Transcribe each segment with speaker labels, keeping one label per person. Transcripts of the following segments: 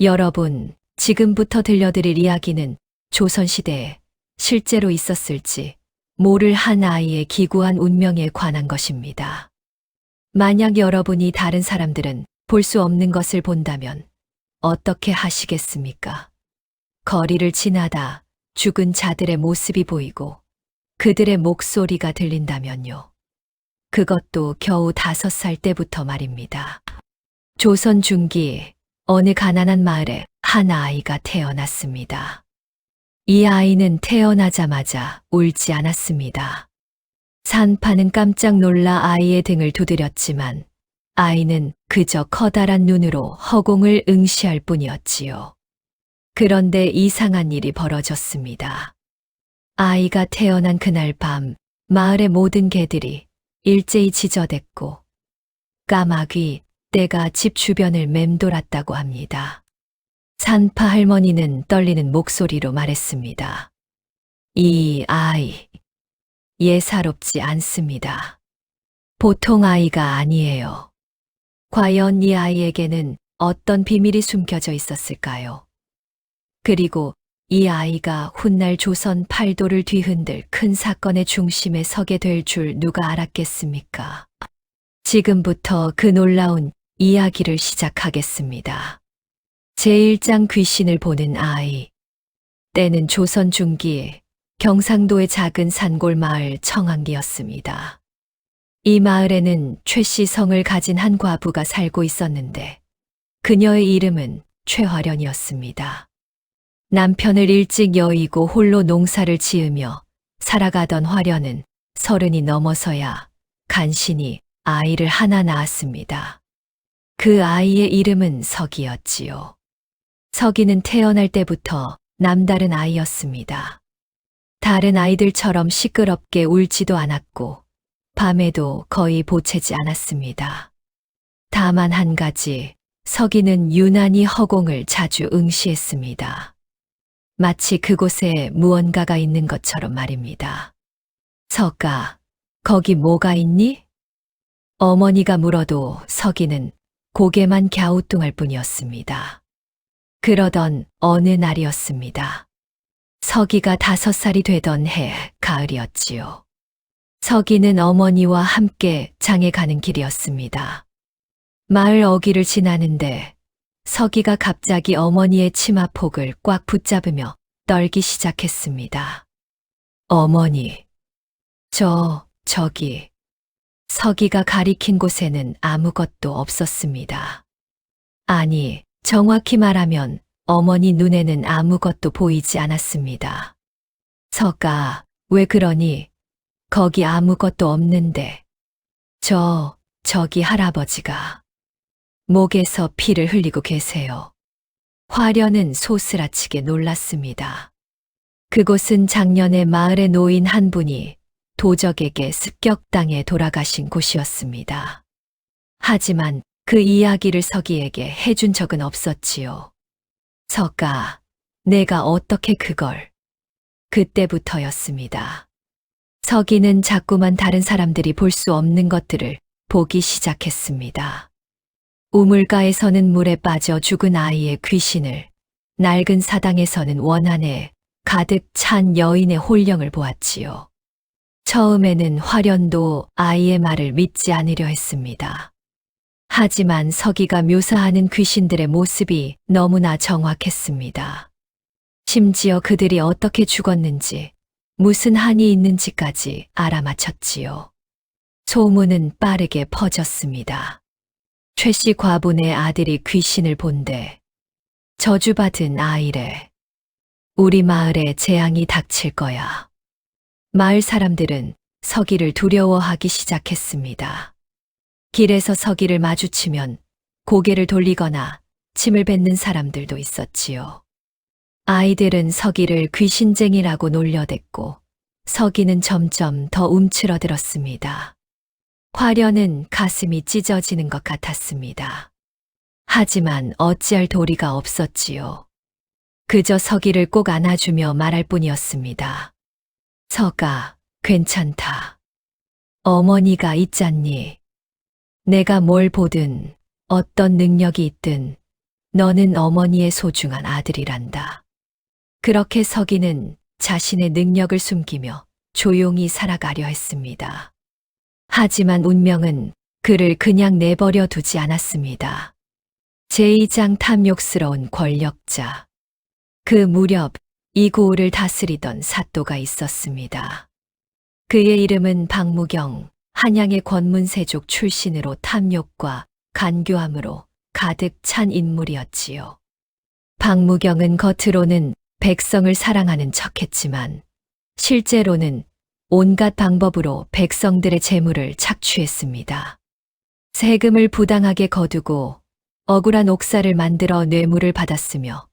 Speaker 1: 여러분, 지금부터 들려드릴 이야기는 조선시대에 실제로 있었을지 모를 한 아이의 기구한 운명에 관한 것입니다. 만약 여러분이 다른 사람들은 볼 수 없는 것을 본다면 어떻게 하시겠습니까? 거리를 지나다 죽은 자들의 모습이 보이고 그들의 목소리가 들린다면요. 그것도 겨우 5살 때부터 말입니다. 조선 중기 어느 가난한 마을에 한 아이가 태어났습니다. 이 아이는 태어나자마자 울지 않았습니다. 산파는 깜짝 놀라 아이의 등을 두드렸지만 아이는 그저 커다란 눈으로 허공을 응시할 뿐이었지요. 그런데 이상한 일이 벌어졌습니다. 아이가 태어난 그날 밤 마을의 모든 개들이 일제히 지저댔고 까마귀, 떼가 집 주변을 맴돌았다고 합니다. 산파 할머니는 떨리는 목소리로 말했습니다. 이 아이, 예사롭지 않습니다. 보통 아이가 아니에요. 과연 이 아이에게는 어떤 비밀이 숨겨져 있었을까요? 그리고 이 아이가 훗날 조선 팔도를 뒤흔들 큰 사건의 중심에 서게 될 줄 누가 알았겠습니까? 지금부터 그 놀라운 이야기를 시작하겠습니다. 제1장 귀신을 보는 아이. 때는 조선 중기 경상도의 작은 산골 마을 청안리였습니다. 이 마을에는 최씨 성을 가진 한 과부가 살고 있었는데 그녀의 이름은 최화련이었습니다. 남편을 일찍 여의고 홀로 농사를 지으며 살아가던 화련은 30이 넘어서야 간신히 아이를 하나 낳았습니다. 그 아이의 이름은 석이었지요. 석이는 태어날 때부터 남다른 아이였습니다. 다른 아이들처럼 시끄럽게 울지도 않았고 밤에도 거의 보채지 않았습니다. 다만 한 가지, 석이는 유난히 허공을 자주 응시했습니다. 마치 그곳에 무언가가 있는 것처럼 말입니다. 석아, 거기 뭐가 있니? 어머니가 물어도 석이는 고개만 갸우뚱할 뿐이었습니다. 그러던 어느 날이었습니다. 석이가 5살이 되던 해 가을이었지요. 석이는 어머니와 함께 장에 가는 길이었습니다. 마을 어귀를 지나는데 석이가 갑자기 어머니의 치마폭을 꽉 붙잡으며 떨기 시작했습니다. 어머니, 저기. 석이가 가리킨 곳에는 아무것도 없었습니다. 아니, 정확히 말하면 어머니 눈에는 아무것도 보이지 않았습니다. 석아, 왜 그러니? 거기 아무것도 없는데. 저기 할아버지가 목에서 피를 흘리고 계세요. 화련은 소스라치게 놀랐습니다. 그곳은 작년에 마을의 노인 한 분이 도적에게 습격당해 돌아가신 곳이었습니다. 하지만 그 이야기를 석이에게 해준 적은 없었지요. 석아, 내가 어떻게 그걸? 그때부터였습니다. 석이는 자꾸만 다른 사람들이 볼 수 없는 것들을 보기 시작했습니다. 우물가에서는 물에 빠져 죽은 아이의 귀신을, 낡은 사당에서는 원한에 가득 찬 여인의 홀령을 보았지요. 처음에는 화련도 아이의 말을 믿지 않으려 했습니다. 하지만 석이가 묘사하는 귀신들의 모습이 너무나 정확했습니다. 심지어 그들이 어떻게 죽었는지, 무슨 한이 있는지까지 알아맞혔지요. 소문은 빠르게 퍼졌습니다. 최씨 과분의 아들이 귀신을 본대. 저주받은 아이래. 우리 마을에 재앙이 닥칠 거야. 마을 사람들은 석이를 두려워하기 시작했습니다. 길에서 석이를 마주치면 고개를 돌리거나 침을 뱉는 사람들도 있었지요. 아이들은 석이를 귀신쟁이라고 놀려댔고 석이는 점점 더 움츠러들었습니다. 화련은 가슴이 찢어지는 것 같았습니다. 하지만 어찌할 도리가 없었지요. 그저 석이를 꼭 안아주며 말할 뿐이었습니다. 석아, 괜찮다. 어머니가 있잖니. 내가 뭘 보든 어떤 능력이 있든 너는 어머니의 소중한 아들이란다. 그렇게 서기는 자신의 능력을 숨기며 조용히 살아가려 했습니다. 하지만 운명은 그를 그냥 내버려 두지 않았습니다. 제2장 탐욕스러운 권력자. 그 무렵 이고을을 다스리던 사또가 있었습니다. 그의 이름은 박무경, 한양의 권문세족 출신으로 탐욕과 간교함으로 가득 찬 인물이었지요. 박무경은 겉으로는 백성을 사랑하는 척했지만 실제로는 온갖 방법으로 백성들의 재물을 착취했습니다. 세금을 부당하게 거두고 억울한 옥사를 만들어 뇌물을 받았으며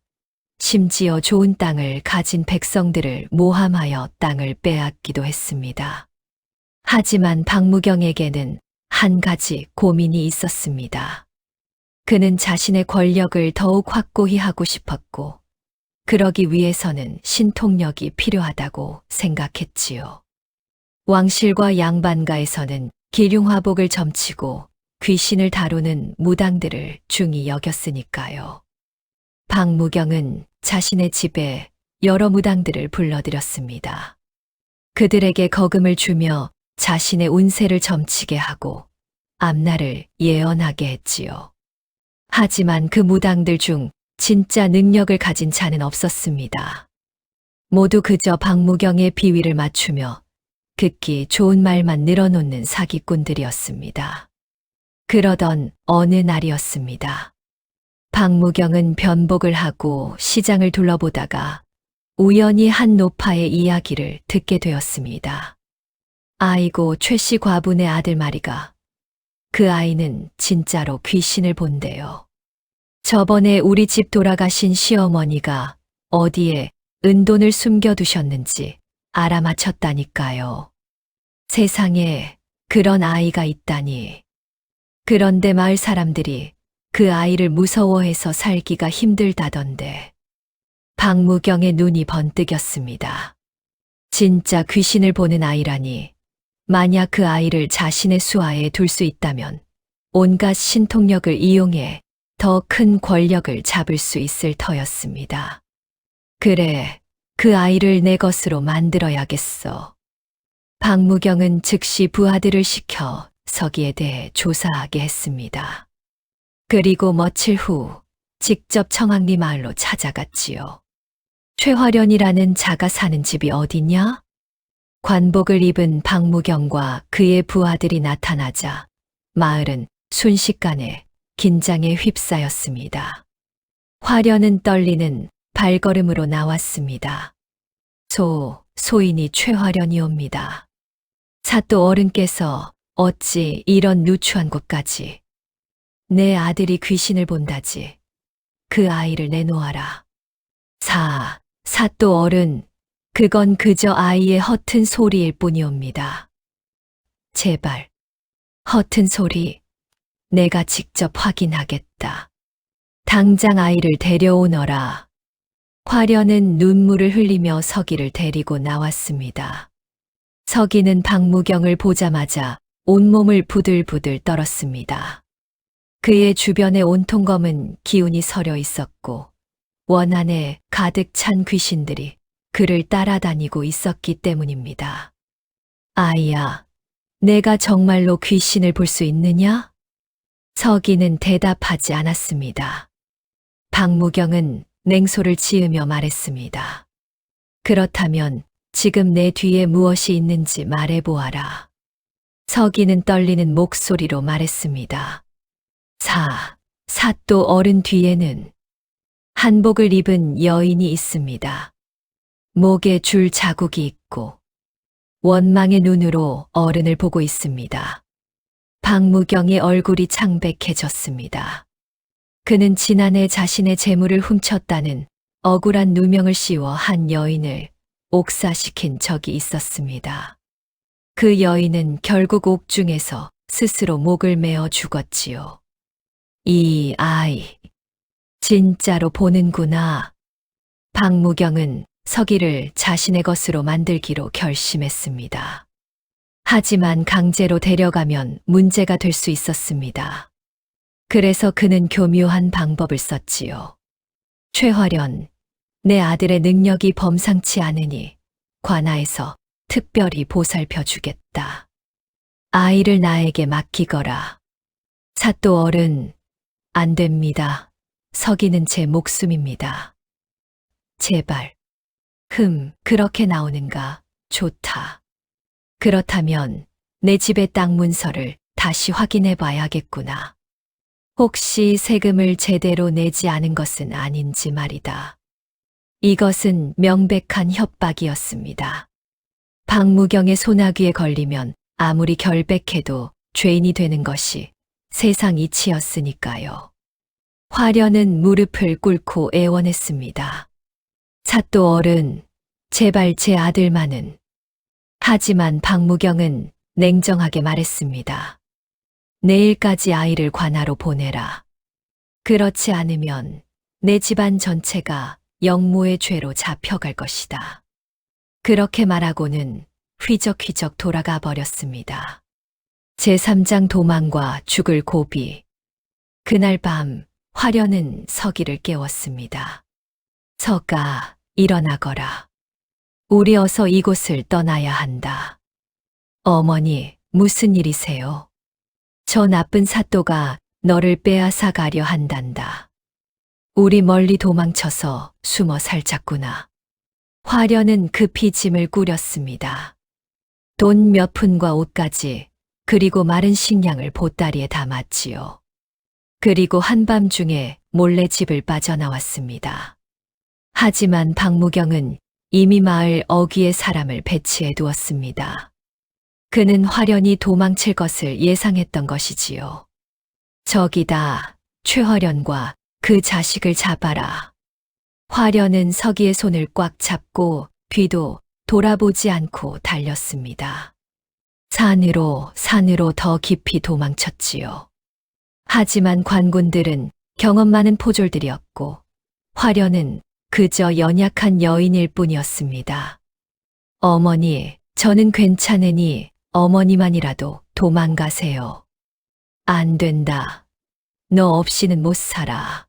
Speaker 1: 심지어 좋은 땅을 가진 백성들을 모함하여 땅을 빼앗기도 했습니다. 하지만 박무경에게는 한 가지 고민이 있었습니다. 그는 자신의 권력을 더욱 확고히 하고 싶었고, 그러기 위해서는 신통력이 필요하다고 생각했지요. 왕실과 양반가에서는 기륭화복을 점치고 귀신을 다루는 무당들을 중히 여겼으니까요. 박무경은 자신의 집에 여러 무당들을 불러들였습니다. 그들에게 거금을 주며 자신의 운세를 점치게 하고 앞날을 예언하게 했지요. 하지만 그 무당들 중 진짜 능력을 가진 자는 없었습니다. 모두 그저 박무경의 비위를 맞추며 극기 좋은 말만 늘어놓는 사기꾼들이었습니다. 그러던 어느 날이었습니다. 박무경은 변복을 하고 시장을 둘러보다가 우연히 한 노파의 이야기를 듣게 되었습니다. 아이고 최씨 과분의 아들 말이가. 그 아이는 진짜로 귀신을 본대요. 저번에 우리 집 돌아가신 시어머니가 어디에 은돈을 숨겨두셨는지 알아맞혔다니까요. 세상에 그런 아이가 있다니. 그런데 마을 사람들이 그 아이를 무서워해서 살기가 힘들다던데. 박무경의 눈이 번뜩였습니다. 진짜 귀신을 보는 아이라니. 만약 그 아이를 자신의 수하에 둘 수 있다면 온갖 신통력을 이용해 더 큰 권력을 잡을 수 있을 터였습니다. 그래, 그 아이를 내 것으로 만들어야겠어. 박무경은 즉시 부하들을 시켜 서기에 대해 조사하게 했습니다. 그리고 며칠 후 직접 청학리 마을로 찾아갔지요. 최화련이라는 자가 사는 집이 어디냐? 관복을 입은 박무경과 그의 부하들이 나타나자 마을은 순식간에 긴장에 휩싸였습니다. 화련은 떨리는 발걸음으로 나왔습니다. 소인이 최화련이옵니다. 사또 어른께서 어찌 이런 누추한 곳까지. 내 아들이 귀신을 본다지. 그 아이를 내놓아라. 사또 어른, 그건 그저 아이의 허튼 소리일 뿐이옵니다. 제발, 허튼 소리, 내가 직접 확인하겠다. 당장 아이를 데려오너라. 화련은 눈물을 흘리며 서기를 데리고 나왔습니다. 서기는 박무경을 보자마자 온몸을 부들부들 떨었습니다. 그의 주변에 온통 검은 기운이 서려 있었고 원 안에 가득 찬 귀신들이 그를 따라다니고 있었기 때문입니다. 아이야, 내가 정말로 귀신을 볼 수 있느냐? 서기는 대답하지 않았습니다. 박무경은 냉소를 지으며 말했습니다. 그렇다면 지금 내 뒤에 무엇이 있는지 말해보아라. 서기는 떨리는 목소리로 말했습니다. 사또 어른 뒤에는 한복을 입은 여인이 있습니다. 목에 줄 자국이 있고 원망의 눈으로 어른을 보고 있습니다. 박무경의 얼굴이 창백해졌습니다. 그는 지난해 자신의 재물을 훔쳤다는 억울한 누명을 씌워 한 여인을 옥사시킨 적이 있었습니다. 그 여인은 결국 옥중에서 스스로 목을 메어 죽었지요. 이 아이, 진짜로 보는구나. 박무경은 서기를 자신의 것으로 만들기로 결심했습니다. 하지만 강제로 데려가면 문제가 될 수 있었습니다. 그래서 그는 교묘한 방법을 썼지요. 최화련, 내 아들의 능력이 범상치 않으니 관아에서 특별히 보살펴 주겠다. 아이를 나에게 맡기거라. 사또 어른, 안 됩니다. 서기는 제 목숨입니다. 제발. 그렇게 나오는가? 좋다. 그렇다면 내 집의 땅 문서를 다시 확인해 봐야겠구나. 혹시 세금을 제대로 내지 않은 것은 아닌지 말이다. 이것은 명백한 협박이었습니다. 박무경의 소나귀에 걸리면 아무리 결백해도 죄인이 되는 것이 세상 이치였으니까요. 화련은 무릎을 꿇고 애원했습니다. 사또 어른, 제발 제 아들만은. 하지만 박무경은 냉정하게 말했습니다. 내일까지 아이를 관아로 보내라. 그렇지 않으면 내 집안 전체가 영모의 죄로 잡혀갈 것이다. 그렇게 말하고는 휘적휘적 돌아가 버렸습니다. 제3장 도망과 죽을 고비. 그날 밤 화련은 서기를 깨웠습니다. 서가, 일어나거라. 우리 어서 이곳을 떠나야 한다. 어머니, 무슨 일이세요? 저 나쁜 사또가 너를 빼앗아 가려 한단다. 우리 멀리 도망쳐서 숨어 살자꾸나. 화련은 급히 짐을 꾸렸습니다. 돈 몇 푼과 옷까지, 그리고 마른 식량을 보따리에 담았지요. 그리고 한밤중에 몰래 집을 빠져나왔습니다. 하지만 박무경은 이미 마을 어귀에 사람을 배치해 두었습니다. 그는 화련이 도망칠 것을 예상했던 것이지요. 저기다, 최화련과 그 자식을 잡아라. 화련은 서기의 손을 꽉 잡고 뒤도 돌아보지 않고 달렸습니다. 산으로 더 깊이 도망쳤지요. 하지만 관군들은 경험 많은 포졸들이었고 화련은 그저 연약한 여인일 뿐이었습니다. 어머니, 저는 괜찮으니 어머니만이라도 도망가세요. 안 된다. 너 없이는 못 살아.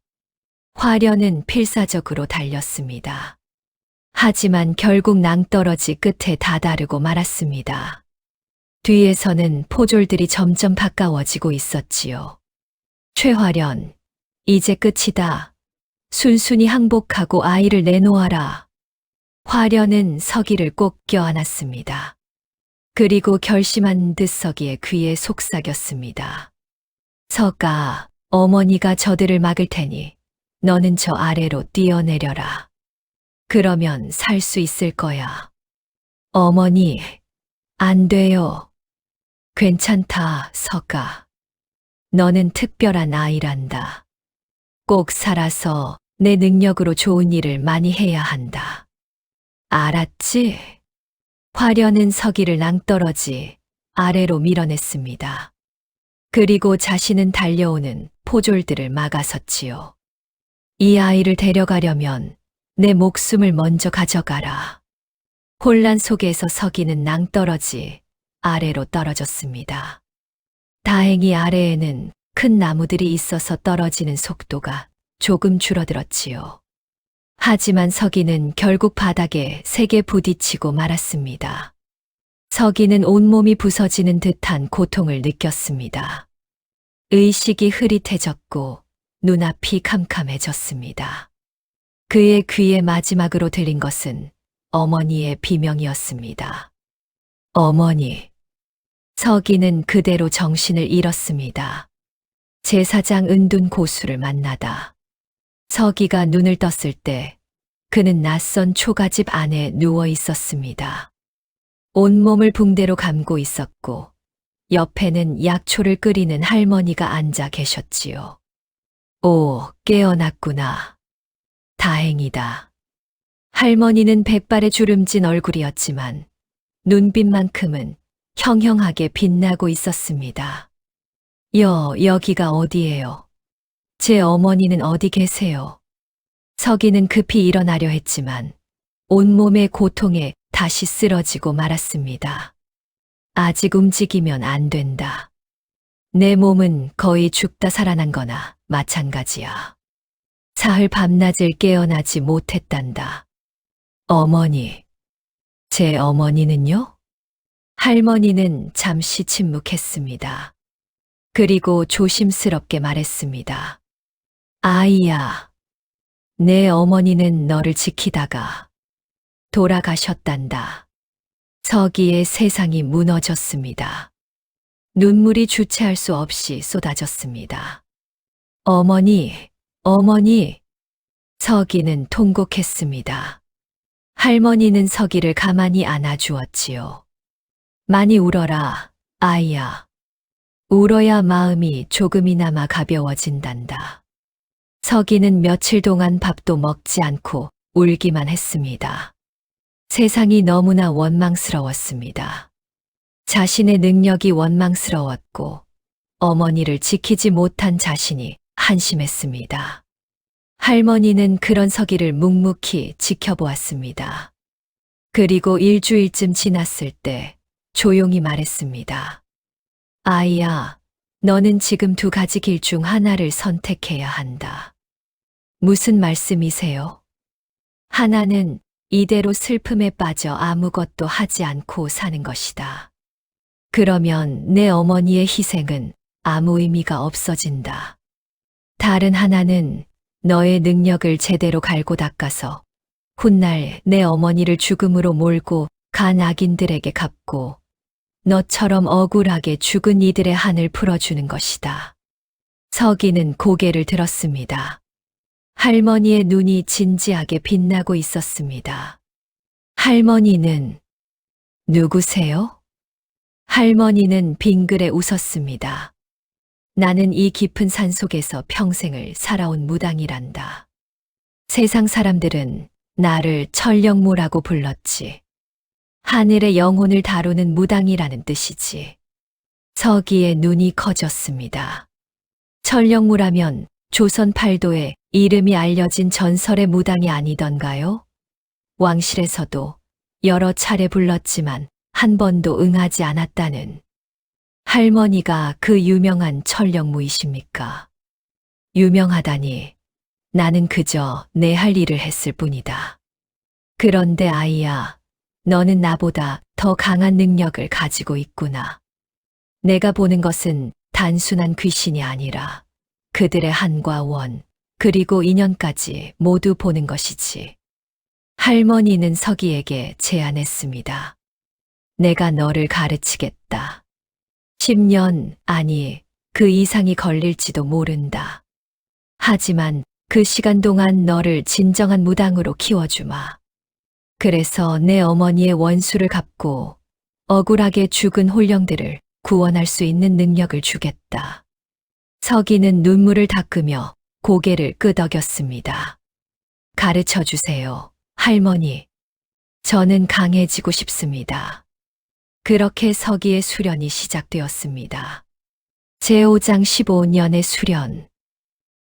Speaker 1: 화련은 필사적으로 달렸습니다. 하지만 결국 낭떠러지 끝에 다다르고 말았습니다. 뒤에서는 포졸들이 점점 가까워지고 있었지요. 최화련, 이제 끝이다. 순순히 항복하고 아이를 내놓아라. 화련은 서기를 꼭 껴안았습니다. 그리고 결심한 듯 서기의 귀에 속삭였습니다. 서가, 어머니가 저들을 막을 테니 너는 저 아래로 뛰어내려라. 그러면 살 수 있을 거야. 어머니, 안 돼요. 괜찮다, 서가. 너는 특별한 아이란다. 꼭 살아서 내 능력으로 좋은 일을 많이 해야 한다. 알았지? 화련은 서기를 낭떠러지 아래로 밀어냈습니다. 그리고 자신은 달려오는 포졸들을 막아섰지요. 이 아이를 데려가려면 내 목숨을 먼저 가져가라. 혼란 속에서 서기는 낭떠러지 아래로 떨어졌습니다. 다행히 아래에는 큰 나무들이 있어서 떨어지는 속도가 조금 줄어들었지요. 하지만 서기는 결국 바닥에 세게 부딪히고 말았습니다. 서기는 온몸이 부서지는 듯한 고통을 느꼈습니다. 의식이 흐릿해졌고 눈앞이 캄캄해졌습니다. 그의 귀에 마지막으로 들린 것은 어머니의 비명이었습니다. 어머니. 서기는 그대로 정신을 잃었습니다. 제사장 은둔 고수를 만나다. 서기가 눈을 떴을 때 그는 낯선 초가집 안에 누워 있었습니다. 온몸을 붕대로 감고 있었고 옆에는 약초를 끓이는 할머니가 앉아 계셨지요. 오, 깨어났구나. 다행이다. 할머니는 백발의 주름진 얼굴이었지만 눈빛만큼은 형형하게 빛나고 있었습니다. 여기가 어디예요? 제 어머니는 어디 계세요? 서기는 급히 일어나려 했지만 온몸의 고통에 다시 쓰러지고 말았습니다. 아직 움직이면 안 된다. 내 몸은 거의 죽다 살아난 거나 마찬가지야. 사흘 밤낮을 깨어나지 못했단다. 어머니. 제 어머니는요? 할머니는 잠시 침묵했습니다. 그리고 조심스럽게 말했습니다. 아이야. 내 어머니는 너를 지키다가 돌아가셨단다. 서기의 세상이 무너졌습니다. 눈물이 주체할 수 없이 쏟아졌습니다. 어머니, 어머니. 서기는 통곡했습니다. 할머니는 서기를 가만히 안아주었지요. 많이 울어라, 아이야. 울어야 마음이 조금이나마 가벼워진단다. 서기는 며칠 동안 밥도 먹지 않고 울기만 했습니다. 세상이 너무나 원망스러웠습니다. 자신의 능력이 원망스러웠고 어머니를 지키지 못한 자신이 한심했습니다. 할머니는 그런 서기를 묵묵히 지켜보았습니다. 그리고 일주일쯤 지났을 때 조용히 말했습니다. 아이야, 너는 지금 두 가지 길 중 하나를 선택해야 한다. 무슨 말씀이세요? 하나는 이대로 슬픔에 빠져 아무것도 하지 않고 사는 것이다. 그러면 내 어머니의 희생은 아무 의미가 없어진다. 다른 하나는 너의 능력을 제대로 갈고 닦아서 훗날 내 어머니를 죽음으로 몰고 간 악인들에게 갚고 너처럼 억울하게 죽은 이들의 한을 풀어주는 것이다. 서기는 고개를 들었습니다. 할머니의 눈이 진지하게 빛나고 있었습니다. 할머니는 누구세요? 할머니는 빙그레 웃었습니다. 나는 이 깊은 산속에서 평생을 살아온 무당이란다. 세상 사람들은 나를 천령무라고 불렀지. 하늘의 영혼을 다루는 무당이라는 뜻이지. 서기의 눈이 커졌습니다. 천령무라면 조선 팔도에 이름이 알려진 전설의 무당이 아니던가요? 왕실에서도 여러 차례 불렀지만 한 번도 응하지 않았다는. 할머니가 그 유명한 천령무이십니까? 유명하다니. 나는 그저 내 할 일을 했을 뿐이다. 그런데 아이야, 너는 나보다 더 강한 능력을 가지고 있구나. 내가 보는 것은 단순한 귀신이 아니라 그들의 한과 원, 그리고 인연까지 모두 보는 것이지. 할머니는 서기에게 제안했습니다. 내가 너를 가르치겠다. 10년, 아니, 그 이상이 걸릴지도 모른다. 하지만 그 시간 동안 너를 진정한 무당으로 키워주마. 그래서 내 어머니의 원수를 갚고 억울하게 죽은 홀령들을 구원할 수 있는 능력을 주겠다. 서기는 눈물을 닦으며 고개를 끄덕였습니다. 가르쳐 주세요, 할머니. 저는 강해지고 싶습니다. 그렇게 서기의 수련이 시작되었습니다. 제5장 15년의 수련.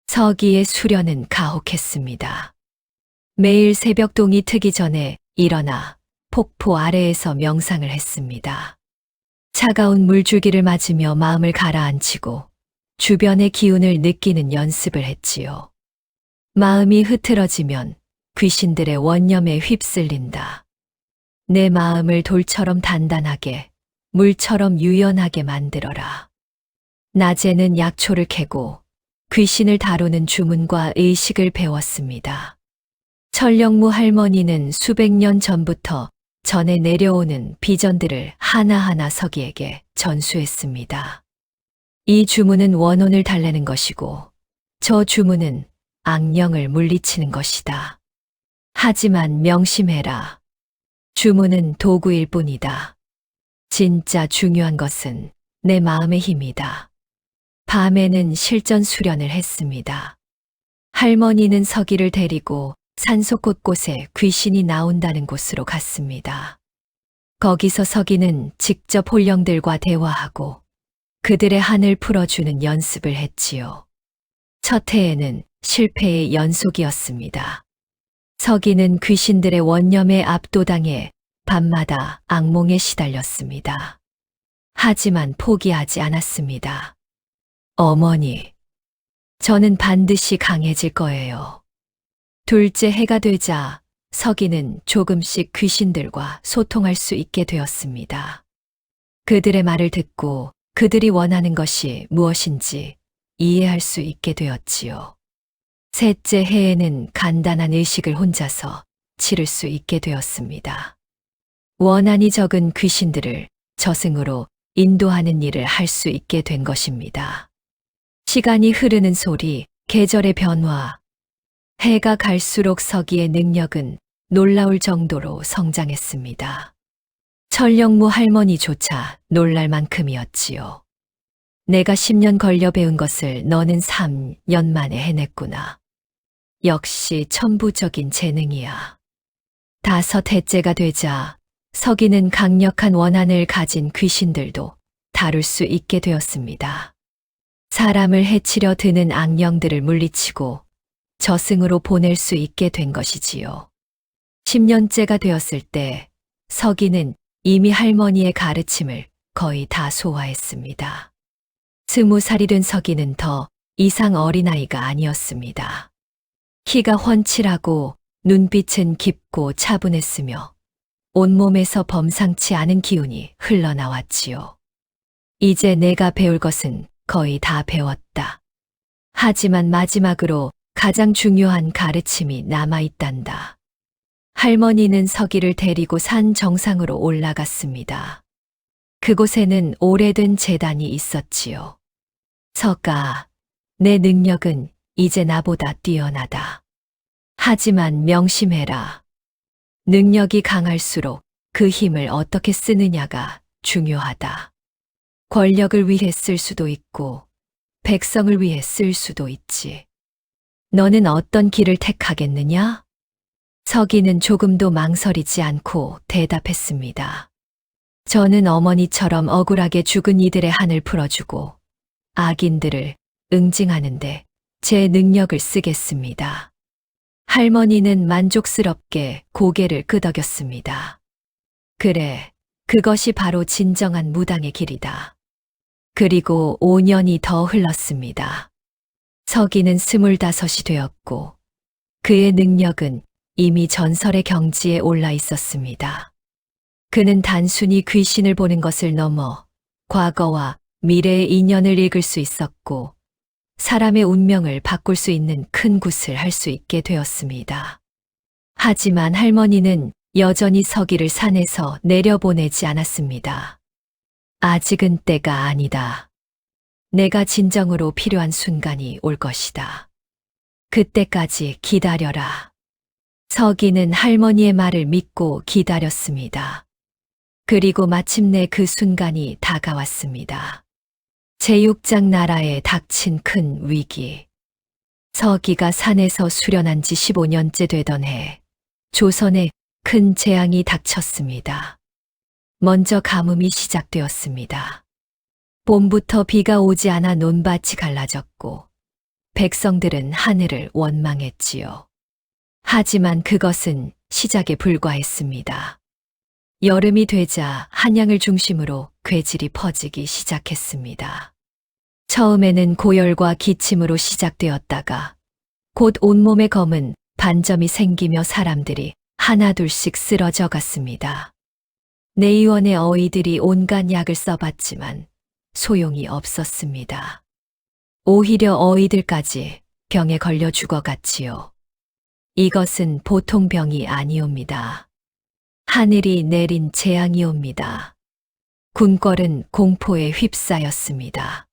Speaker 1: 서기의 수련은 가혹했습니다. 매일 새벽동이 트기 전에 일어나 폭포 아래에서 명상을 했습니다. 차가운 물줄기를 맞으며 마음을 가라앉히고 주변의 기운을 느끼는 연습을 했지요. 마음이 흐트러지면 귀신들의 원념에 휩쓸린다. 내 마음을 돌처럼 단단하게, 물처럼 유연하게 만들어라. 낮에는 약초를 캐고 귀신을 다루는 주문과 의식을 배웠습니다. 천령무 할머니는 수백 년 전부터 전해 내려오는 비전들을 하나하나 서기에게 전수했습니다. 이 주문은 원혼을 달래는 것이고 저 주문은 악령을 물리치는 것이다. 하지만 명심해라. 주문은 도구일 뿐이다. 진짜 중요한 것은 내 마음의 힘이다. 밤에는 실전 수련을 했습니다. 할머니는 서기를 데리고 산속 곳곳에 귀신이 나온다는 곳으로 갔습니다. 거기서 서기는 직접 홀령들과 대화하고 그들의 한을 풀어주는 연습을 했지요. 첫 해에는 실패의 연속이었습니다. 서기는 귀신들의 원념에 압도당해 밤마다 악몽에 시달렸습니다. 하지만 포기하지 않았습니다. 어머니, 저는 반드시 강해질 거예요. 둘째 해가 되자 서기는 조금씩 귀신들과 소통할 수 있게 되었습니다. 그들의 말을 듣고 그들이 원하는 것이 무엇인지 이해할 수 있게 되었지요. 셋째 해에는 간단한 의식을 혼자서 치를 수 있게 되었습니다. 원한이 적은 귀신들을 저승으로 인도하는 일을 할 수 있게 된 것입니다. 시간이 흐르는 소리, 계절의 변화, 해가 갈수록 서기의 능력은 놀라울 정도로 성장했습니다. 천령무 할머니조차 놀랄 만큼이었지요. 내가 10년 걸려 배운 것을 너는 3년 만에 해냈구나. 역시 천부적인 재능이야. 다섯 해째가 되자 서기는 강력한 원한을 가진 귀신들도 다룰 수 있게 되었습니다. 사람을 해치려 드는 악령들을 물리치고 저승으로 보낼 수 있게 된 것이지요. 10년째가 되었을 때 서기는 이미 할머니의 가르침을 거의 다 소화했습니다. 20살이 된 서기는 더 이상 어린아이가 아니었습니다. 키가 훤칠하고 눈빛은 깊고 차분했으며 온몸에서 범상치 않은 기운이 흘러나왔지요. 이제 내가 배울 것은 거의 다 배웠다. 하지만 마지막으로 가장 중요한 가르침이 남아있단다. 할머니는 서기를 데리고 산 정상으로 올라갔습니다. 그곳에는 오래된 제단이 있었지요. 서가, 내 능력은 이제 나보다 뛰어나다. 하지만 명심해라. 능력이 강할수록 그 힘을 어떻게 쓰느냐가 중요하다. 권력을 위해 쓸 수도 있고, 백성을 위해 쓸 수도 있지. 너는 어떤 길을 택하겠느냐? 서기는 조금도 망설이지 않고 대답했습니다. 저는 어머니처럼 억울하게 죽은 이들의 한을 풀어주고 악인들을 응징하는데 제 능력을 쓰겠습니다. 할머니는 만족스럽게 고개를 끄덕였습니다. 그래, 그것이 바로 진정한 무당의 길이다. 그리고 5년이 더 흘렀습니다. 서기는 25이 되었고 그의 능력은 이미 전설의 경지에 올라 있었습니다. 그는 단순히 귀신을 보는 것을 넘어 과거와 미래의 인연을 읽을 수 있었고 사람의 운명을 바꿀 수 있는 큰 굿을 할 수 있게 되었습니다. 하지만 할머니는 여전히 서기를 산에서 내려보내지 않았습니다. 아직은 때가 아니다. 내가 진정으로 필요한 순간이 올 것이다. 그때까지 기다려라. 서기는 할머니의 말을 믿고 기다렸습니다. 그리고 마침내 그 순간이 다가왔습니다. 제6장 나라에 닥친 큰 위기. 서기가 산에서 수련한 지 15년째 되던 해, 조선에 큰 재앙이 닥쳤습니다. 먼저 가뭄이 시작되었습니다. 봄부터 비가 오지 않아 논밭이 갈라졌고, 백성들은 하늘을 원망했지요. 하지만 그것은 시작에 불과했습니다. 여름이 되자 한양을 중심으로 괴질이 퍼지기 시작했습니다. 처음에는 고열과 기침으로 시작되었다가 곧 온몸에 검은 반점이 생기며 사람들이 하나둘씩 쓰러져 갔습니다. 내의원의 어이들이 온갖 약을 써봤지만 소용이 없었습니다. 오히려 어이들까지 병에 걸려 죽어갔지요. 이것은 보통 병이 아니옵니다. 하늘이 내린 재앙이옵니다. 궁궐은 공포에 휩싸였습니다.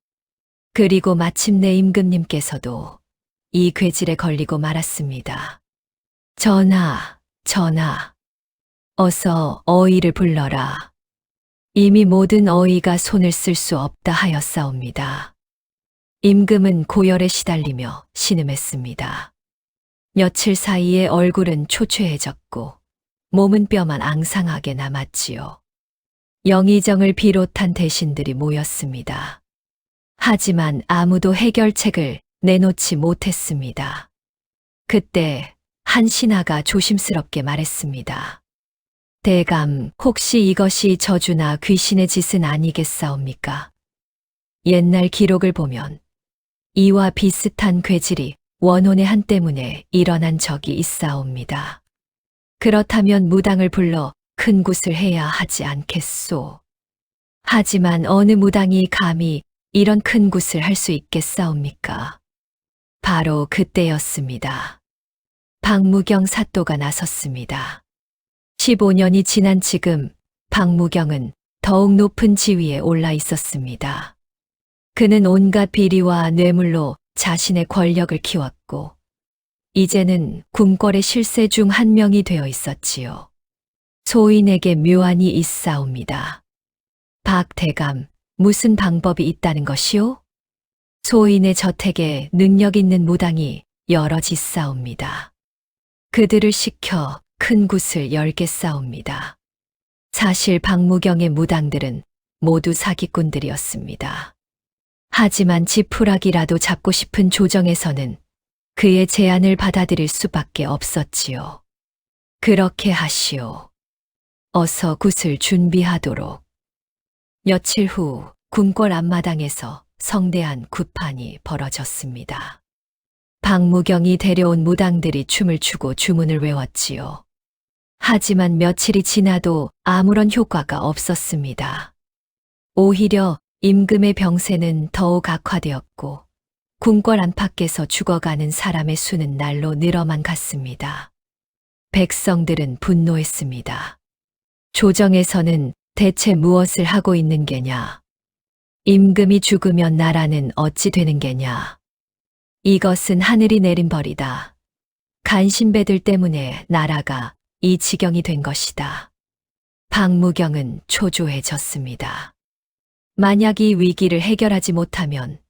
Speaker 1: 그리고 마침내 임금님께서도 이 괴질에 걸리고 말았습니다. 전하, 전하, 어서 어이를 불러라. 이미 모든 어이가 손을 쓸 수 없다 하였사옵니다. 임금은 고열에 시달리며 신음했습니다. 며칠 사이에 얼굴은 초췌해졌고 몸은 뼈만 앙상하게 남았지요. 영의정을 비롯한 대신들이 모였습니다. 하지만 아무도 해결책을 내놓지 못했습니다. 그때 한 신하가 조심스럽게 말했습니다. 대감, 혹시 이것이 저주나 귀신의 짓은 아니겠사옵니까? 옛날 기록을 보면 이와 비슷한 괴질이 원혼의 한때문에 일어난 적이 있사옵니다. 그렇다면 무당을 불러 큰 굿을 해야 하지 않겠소. 하지만 어느 무당이 감히 이런 큰 굿을 할 수 있겠사옵니까? 바로 그때였습니다. 박무경 사또가 나섰습니다. 15년이 지난 지금 박무경은 더욱 높은 지위에 올라 있었습니다. 그는 온갖 비리와 뇌물로 자신의 권력을 키웠고 이제는 궁궐의 실세 중 한 명이 되어 있었지요. 소인에게 묘안이 있사옵니다. 박 대감, 무슨 방법이 있다는 것이오? 소인의 저택에 능력 있는 무당이 여럿 있사옵니다. 그들을 시켜 큰 굿을 열겠사옵니다. 사실 박무경의 무당들은 모두 사기꾼들이었습니다. 하지만 지푸라기라도 잡고 싶은 조정에서는 그의 제안을 받아들일 수밖에 없었지요. 그렇게 하시오. 어서 굿을 준비하도록. 며칠 후 궁궐 앞마당에서 성대한 굿판이 벌어졌습니다. 박무경이 데려온 무당들이 춤을 추고 주문을 외웠지요. 하지만 며칠이 지나도 아무런 효과가 없었습니다. 오히려 임금의 병세는 더욱 악화되었고 궁궐 안팎에서 죽어가는 사람의 수는 날로 늘어만 갔습니다. 백성들은 분노했습니다. 조정에서는 대체 무엇을 하고 있는 게냐? 임금이 죽으면 나라는 어찌 되는 게냐? 이것은 하늘이 내린 벌이다. 간신배들 때문에 나라가 이 지경이 된 것이다. 박무경은 초조해졌습니다. 만약 이 위기를 해결하지 못하면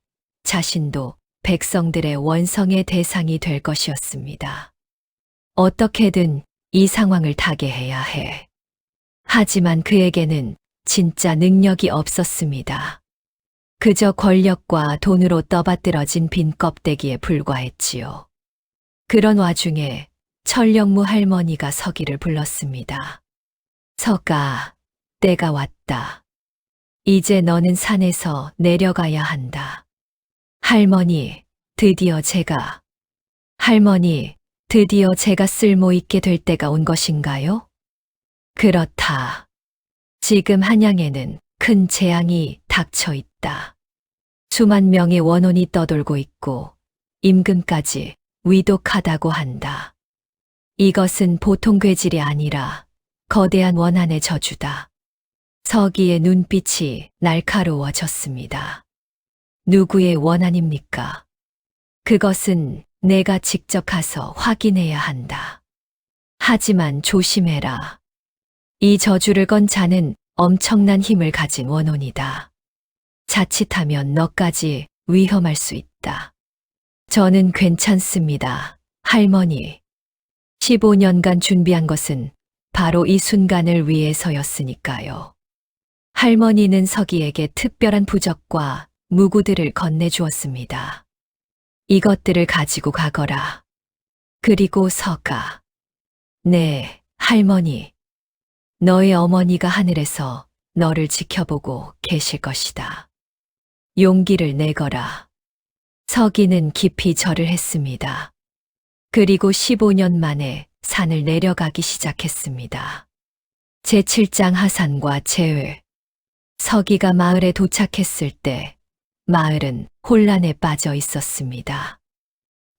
Speaker 1: 자신도 백성들의 원성의 대상이 될 것이었습니다. 어떻게든 이 상황을 타개해야 해. 하지만 그에게는 진짜 능력이 없었습니다. 그저 권력과 돈으로 떠받들어진 빈 껍데기에 불과했지요. 그런 와중에 천령무 할머니가 서기를 불렀습니다. 서가, 때가 왔다. 이제 너는 산에서 내려가야 한다. 할머니, 드디어 제가 쓸모있게 될 때가 온 것인가요? 그렇다. 지금 한양에는 큰 재앙이 닥쳐 있다. 수만 명의 원혼이 떠돌고 있고 임금까지 위독하다고 한다. 이것은 보통 괴질이 아니라 거대한 원한의 저주다. 서기의 눈빛이 날카로워졌습니다. 누구의 원한입니까? 그것은 내가 직접 가서 확인해야 한다. 하지만 조심해라. 이 저주를 건 자는 엄청난 힘을 가진 원혼이다. 자칫하면 너까지 위험할 수 있다. 저는 괜찮습니다, 할머니. 15년간 준비한 것은 바로 이 순간을 위해서였으니까요. 할머니는 서기에게 특별한 부적과 무구들을 건네주었습니다. 이것들을 가지고 가거라. 그리고 서가. 네, 할머니. 너의 어머니가 하늘에서 너를 지켜보고 계실 것이다. 용기를 내거라. 서기는 깊이 절을 했습니다. 그리고 15년 만에 산을 내려가기 시작했습니다. 제7장 하산과 제회. 서기가 마을에 도착했을 때 마을은 혼란에 빠져 있었습니다.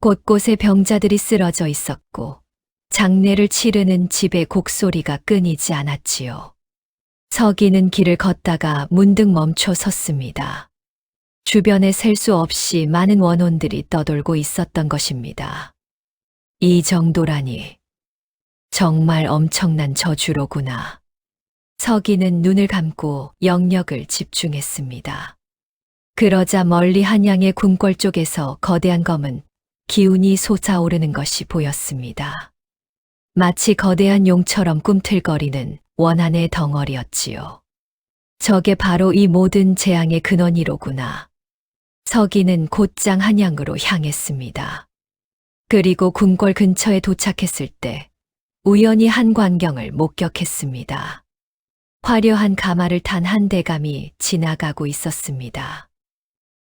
Speaker 1: 곳곳에 병자들이 쓰러져 있었고 장례를 치르는 집의 곡소리가 끊이지 않았지요. 서기는 길을 걷다가 문득 멈춰 섰습니다. 주변에 셀 수 없이 많은 원혼들이 떠돌고 있었던 것입니다. 이 정도라니 정말 엄청난 저주로구나. 서기는 눈을 감고 영역을 집중했습니다. 그러자 멀리 한양의 궁궐 쪽에서 거대한 검은 기운이 솟아오르는 것이 보였습니다. 마치 거대한 용처럼 꿈틀거리는 원한의 덩어리였지요. 저게 바로 이 모든 재앙의 근원이로구나. 서기는 곧장 한양으로 향했습니다. 그리고 궁궐 근처에 도착했을 때 우연히 한 광경을 목격했습니다. 화려한 가마를 탄 한 대감이 지나가고 있었습니다.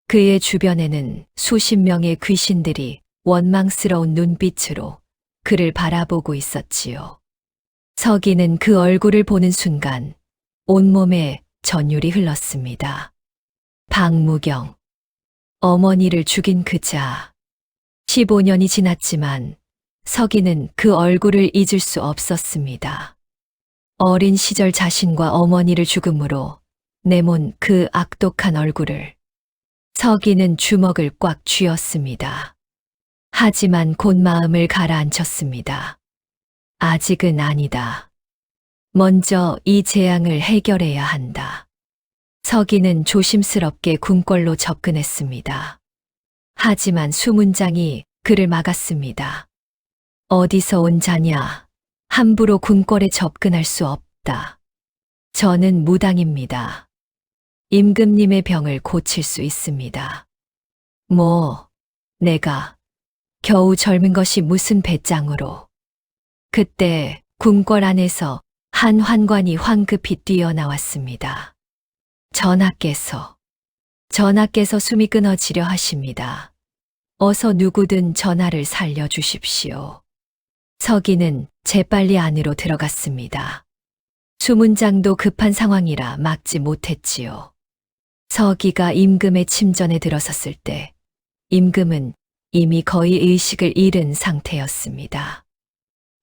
Speaker 1: 그의 주변에는 수십 명의 귀신들이 원망스러운 눈빛으로 그를 바라보고 있었지요. 서기는 그 얼굴을 보는 순간 온몸에 전율이 흘렀습니다. 박무경, 어머니를 죽인 그자. 15년이 지났지만 서기는 그 얼굴을 잊을 수 없었습니다. 어린 시절 자신과 어머니를 죽음으로 내몬 그 악독한 얼굴을. 서기는 주먹을 꽉 쥐었습니다. 하지만 곧 마음을 가라앉혔습니다. 아직은 아니다. 먼저 이 재앙을 해결해야 한다. 서기는 조심스럽게 궁궐로 접근했습니다. 하지만 수문장이 그를 막았습니다. 어디서 온 자냐? 함부로 궁궐에 접근할 수 없다. 저는 무당입니다. 임금님의 병을 고칠 수 있습니다. 내가 겨우 젊은 것이 무슨 배짱으로. 그때 궁궐 안에서 한 환관이 황급히 뛰어나왔습니다. 전하께서 숨이 끊어지려 하십니다. 어서 누구든 전하를 살려주십시오. 서기는 재빨리 안으로 들어갔습니다. 수문장도 급한 상황이라 막지 못했지요. 서기가 임금의 침전에 들어섰을 때 임금은 이미 거의 의식을 잃은 상태였습니다.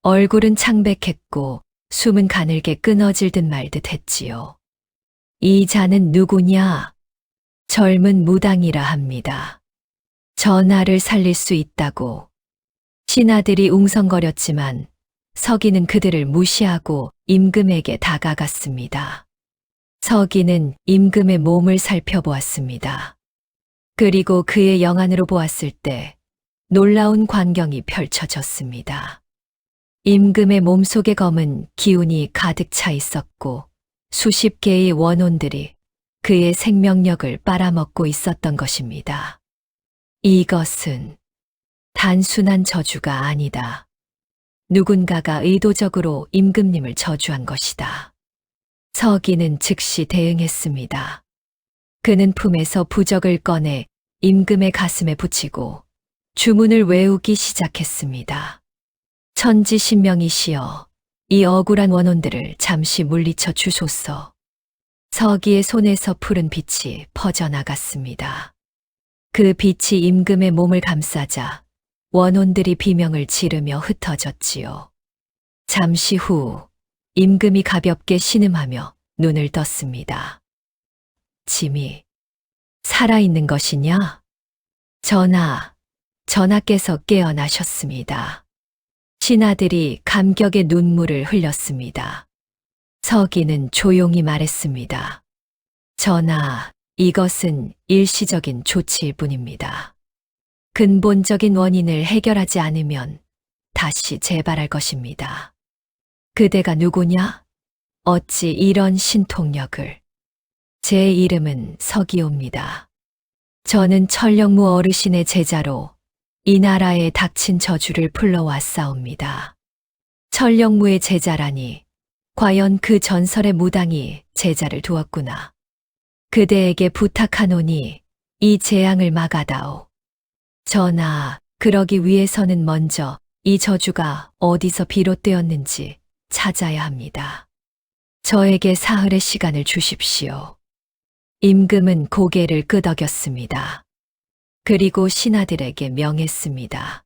Speaker 1: 얼굴은 창백했고 숨은 가늘게 끊어질 듯 말 듯 했지요. 이 자는 누구냐? 젊은 무당이라 합니다. 전하를 살릴 수 있다고. 신하들이 웅성거렸지만 서기는 그들을 무시하고 임금에게 다가갔습니다. 서기는 임금의 몸을 살펴보았습니다. 그리고 그의 영안으로 보았을 때 놀라운 광경이 펼쳐졌습니다. 임금의 몸속의 검은 기운이 가득 차 있었고 수십 개의 원혼들이 그의 생명력을 빨아먹고 있었던 것입니다. 이것은 단순한 저주가 아니다. 누군가가 의도적으로 임금님을 저주한 것이다. 서기는 즉시 대응했습니다. 그는 품에서 부적을 꺼내 임금의 가슴에 붙이고 주문을 외우기 시작했습니다. 천지신명이시여, 이 억울한 원혼들을 잠시 물리쳐 주소서. 서기의 손에서 푸른 빛이 퍼져나갔습니다. 그 빛이 임금의 몸을 감싸자 원혼들이 비명을 지르며 흩어졌지요. 잠시 후 임금이 가볍게 신음하며 눈을 떴습니다. 짐이 살아있는 것이냐? 전하께서 깨어나셨습니다. 신하들이 감격의 눈물을 흘렸습니다. 서기는 조용히 말했습니다. 전하, 이것은 일시적인 조치일 뿐입니다. 근본적인 원인을 해결하지 않으면 다시 재발할 것입니다. 그대가 누구냐? 어찌 이런 신통력을. 제 이름은 서기호입니다. 저는 천령무 어르신의 제자로 이 나라에 닥친 저주를 풀러왔사옵니다. 천령무의 제자라니 과연 그 전설의 무당이 제자를 두었구나. 그대에게 부탁하노니 이 재앙을 막아다오. 전하, 그러기 위해서는 먼저 이 저주가 어디서 비롯되었는지 찾아야 합니다. 저에게 사흘의 시간을 주십시오. 임금은 고개를 끄덕였습니다. 그리고 신하들에게 명했습니다.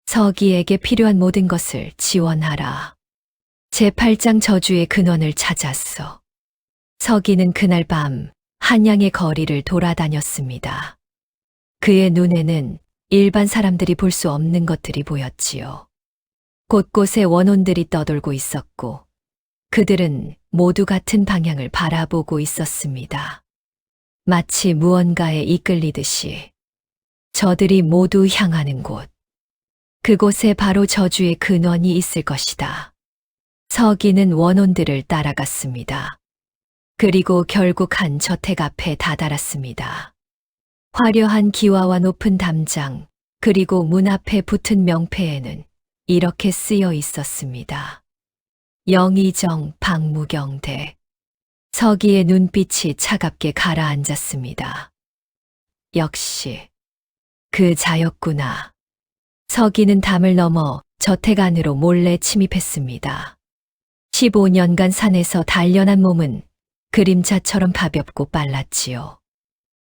Speaker 1: 서기에게 필요한 모든 것을 지원하라. 제8장 저주의 근원을 찾았어. 서기는 그날 밤 한양의 거리를 돌아다녔습니다. 그의 눈에는 일반 사람들이 볼 수 없는 것들이 보였지요. 곳곳에 원혼들이 떠돌고 있었고 그들은 모두 같은 방향을 바라보고 있었습니다. 마치 무언가에 이끌리듯이 저들이 모두 향하는 곳. 그곳에 바로 저주의 근원이 있을 것이다. 서기는 원혼들을 따라갔습니다. 그리고 결국 한 저택 앞에 다다랐습니다. 화려한 기와와 높은 담장, 그리고 문 앞에 붙은 명패에는 이렇게 쓰여 있었습니다. 영의정 박무경대. 서기의 눈빛이 차갑게 가라앉았습니다. 역시 그 자였구나. 서기는 담을 넘어 저택 안으로 몰래 침입했습니다. 15년간 산에서 단련한 몸은 그림자처럼 가볍고 빨랐지요.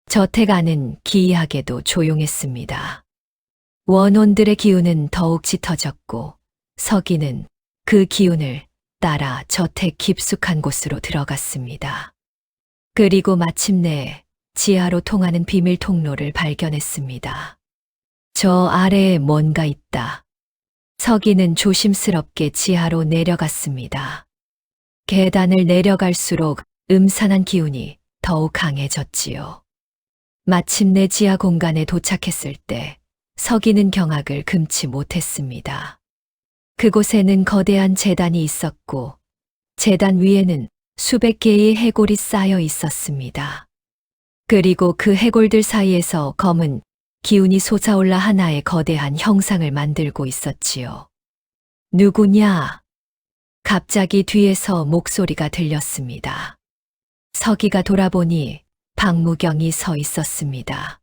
Speaker 1: 저택 안은 기이하게도 조용했습니다. 원혼들의 기운은 더욱 짙어졌고 서기는 그 기운을 따라 저택 깊숙한 곳으로 들어갔습니다. 그리고 마침내 지하로 통하는 비밀 통로를 발견했습니다. 저 아래에 뭔가 있다. 서기는 조심스럽게 지하로 내려갔습니다. 계단을 내려갈수록 음산한 기운이 더욱 강해졌지요. 마침내 지하 공간에 도착했을 때 서기는 경악을 금치 못했습니다. 그곳에는 거대한 제단이 있었고 제단 위에는 수백 개의 해골이 쌓여 있었습니다. 그리고 그 해골들 사이에서 검은 기운이 솟아올라 하나의 거대한 형상을 만들고 있었지요. 누구냐? 갑자기 뒤에서 목소리가 들렸습니다. 서기가 돌아보니 박무경이 서 있었습니다.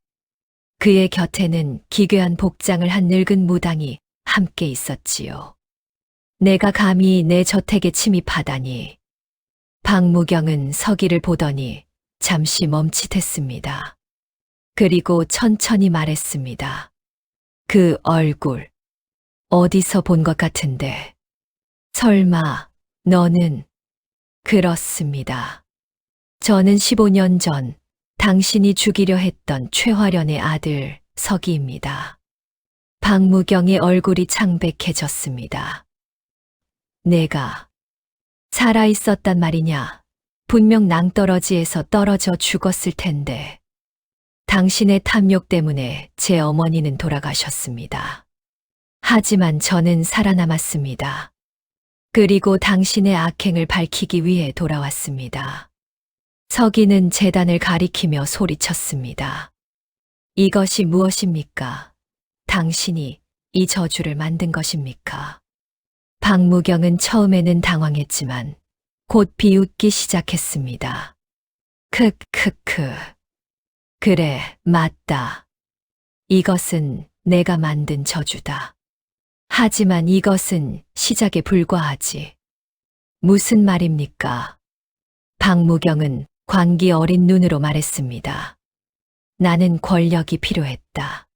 Speaker 1: 그의 곁에는 기괴한 복장을 한 늙은 무당이 함께 있었지요. 내가 감히 내 저택에 침입하다니. 박무경은 서기를 보더니 잠시 멈칫했습니다. 그리고 천천히 말했습니다. 그 얼굴, 어디서 본 것 같은데. 설마, 너는? 그렇습니다. 저는 15년 전 당신이 죽이려 했던 최화련의 아들 서기입니다. 박무경의 얼굴이 창백해졌습니다. 내가 살아있었단 말이냐? 분명 낭떠러지에서 떨어져 죽었을 텐데. 당신의 탐욕 때문에 제 어머니는 돌아가셨습니다. 하지만 저는 살아남았습니다. 그리고 당신의 악행을 밝히기 위해 돌아왔습니다. 서기는 제단을 가리키며 소리쳤습니다. 이것이 무엇입니까? 당신이 이 저주를 만든 것입니까? 박무경은 처음에는 당황했지만 곧 비웃기 시작했습니다. 크크크. 그래, 맞다. 이것은 내가 만든 저주다. 하지만 이것은 시작에 불과하지. 무슨 말입니까? 박무경은 광기 어린 눈으로 말했습니다. 나는 권력이 필요했다.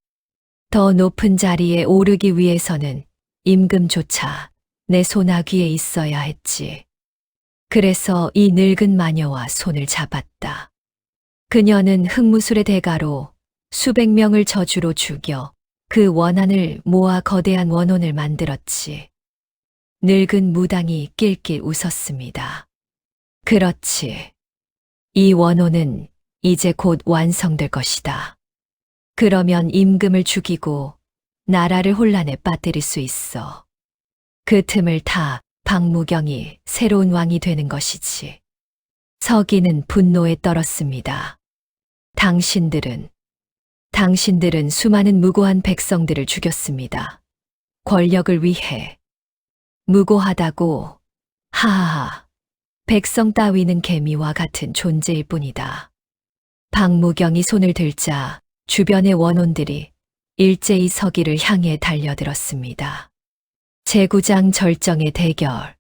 Speaker 1: 더 높은 자리에 오르기 위해서는 임금조차 내 손아귀에 있어야 했지. 그래서 이 늙은 마녀와 손을 잡았다. 그녀는 흑무술의 대가로 수백 명을 저주로 죽여 그 원한을 모아 거대한 원혼을 만들었지. 늙은 무당이 낄낄 웃었습니다. 그렇지. 이 원혼은 이제 곧 완성될 것이다. 그러면 임금을 죽이고 나라를 혼란에 빠뜨릴 수 있어. 그 틈을 타 박무경이 새로운 왕이 되는 것이지. 서기는 분노에 떨었습니다. 당신들은 수많은 무고한 백성들을 죽였습니다. 권력을 위해. 무고하다고? 하하하. 백성 따위는 개미와 같은 존재일 뿐이다. 박무경이 손을 들자 주변의 원혼들이 일제히 서기를 향해 달려들었습니다. 제구장 절정의 대결.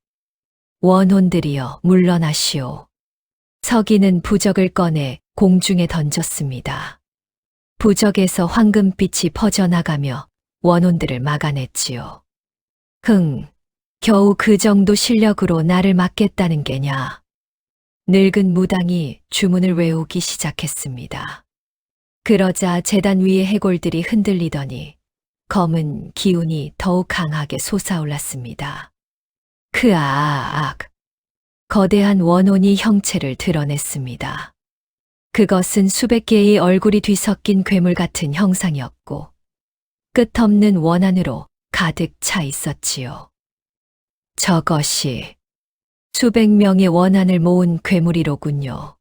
Speaker 1: 원혼들이여 물러나시오. 서기는 부적을 꺼내 공중에 던졌습니다. 부적에서 황금빛이 퍼져나가며 원혼들을 막아냈지요. 겨우 그 정도 실력으로 나를 막겠다는 게냐. 늙은 무당이 주문을 외우기 시작했습니다. 그러자 제단 위의 해골들이 흔들리더니 검은 기운이 더욱 강하게 솟아올랐습니다. 크아악. 거대한 원혼이 형체를 드러냈습니다. 그것은 수백 개의 얼굴이 뒤섞인 괴물 같은 형상이었고 끝없는 원한으로 가득 차 있었지요. 저것이 수백 명의 원한을 모은 괴물이로군요.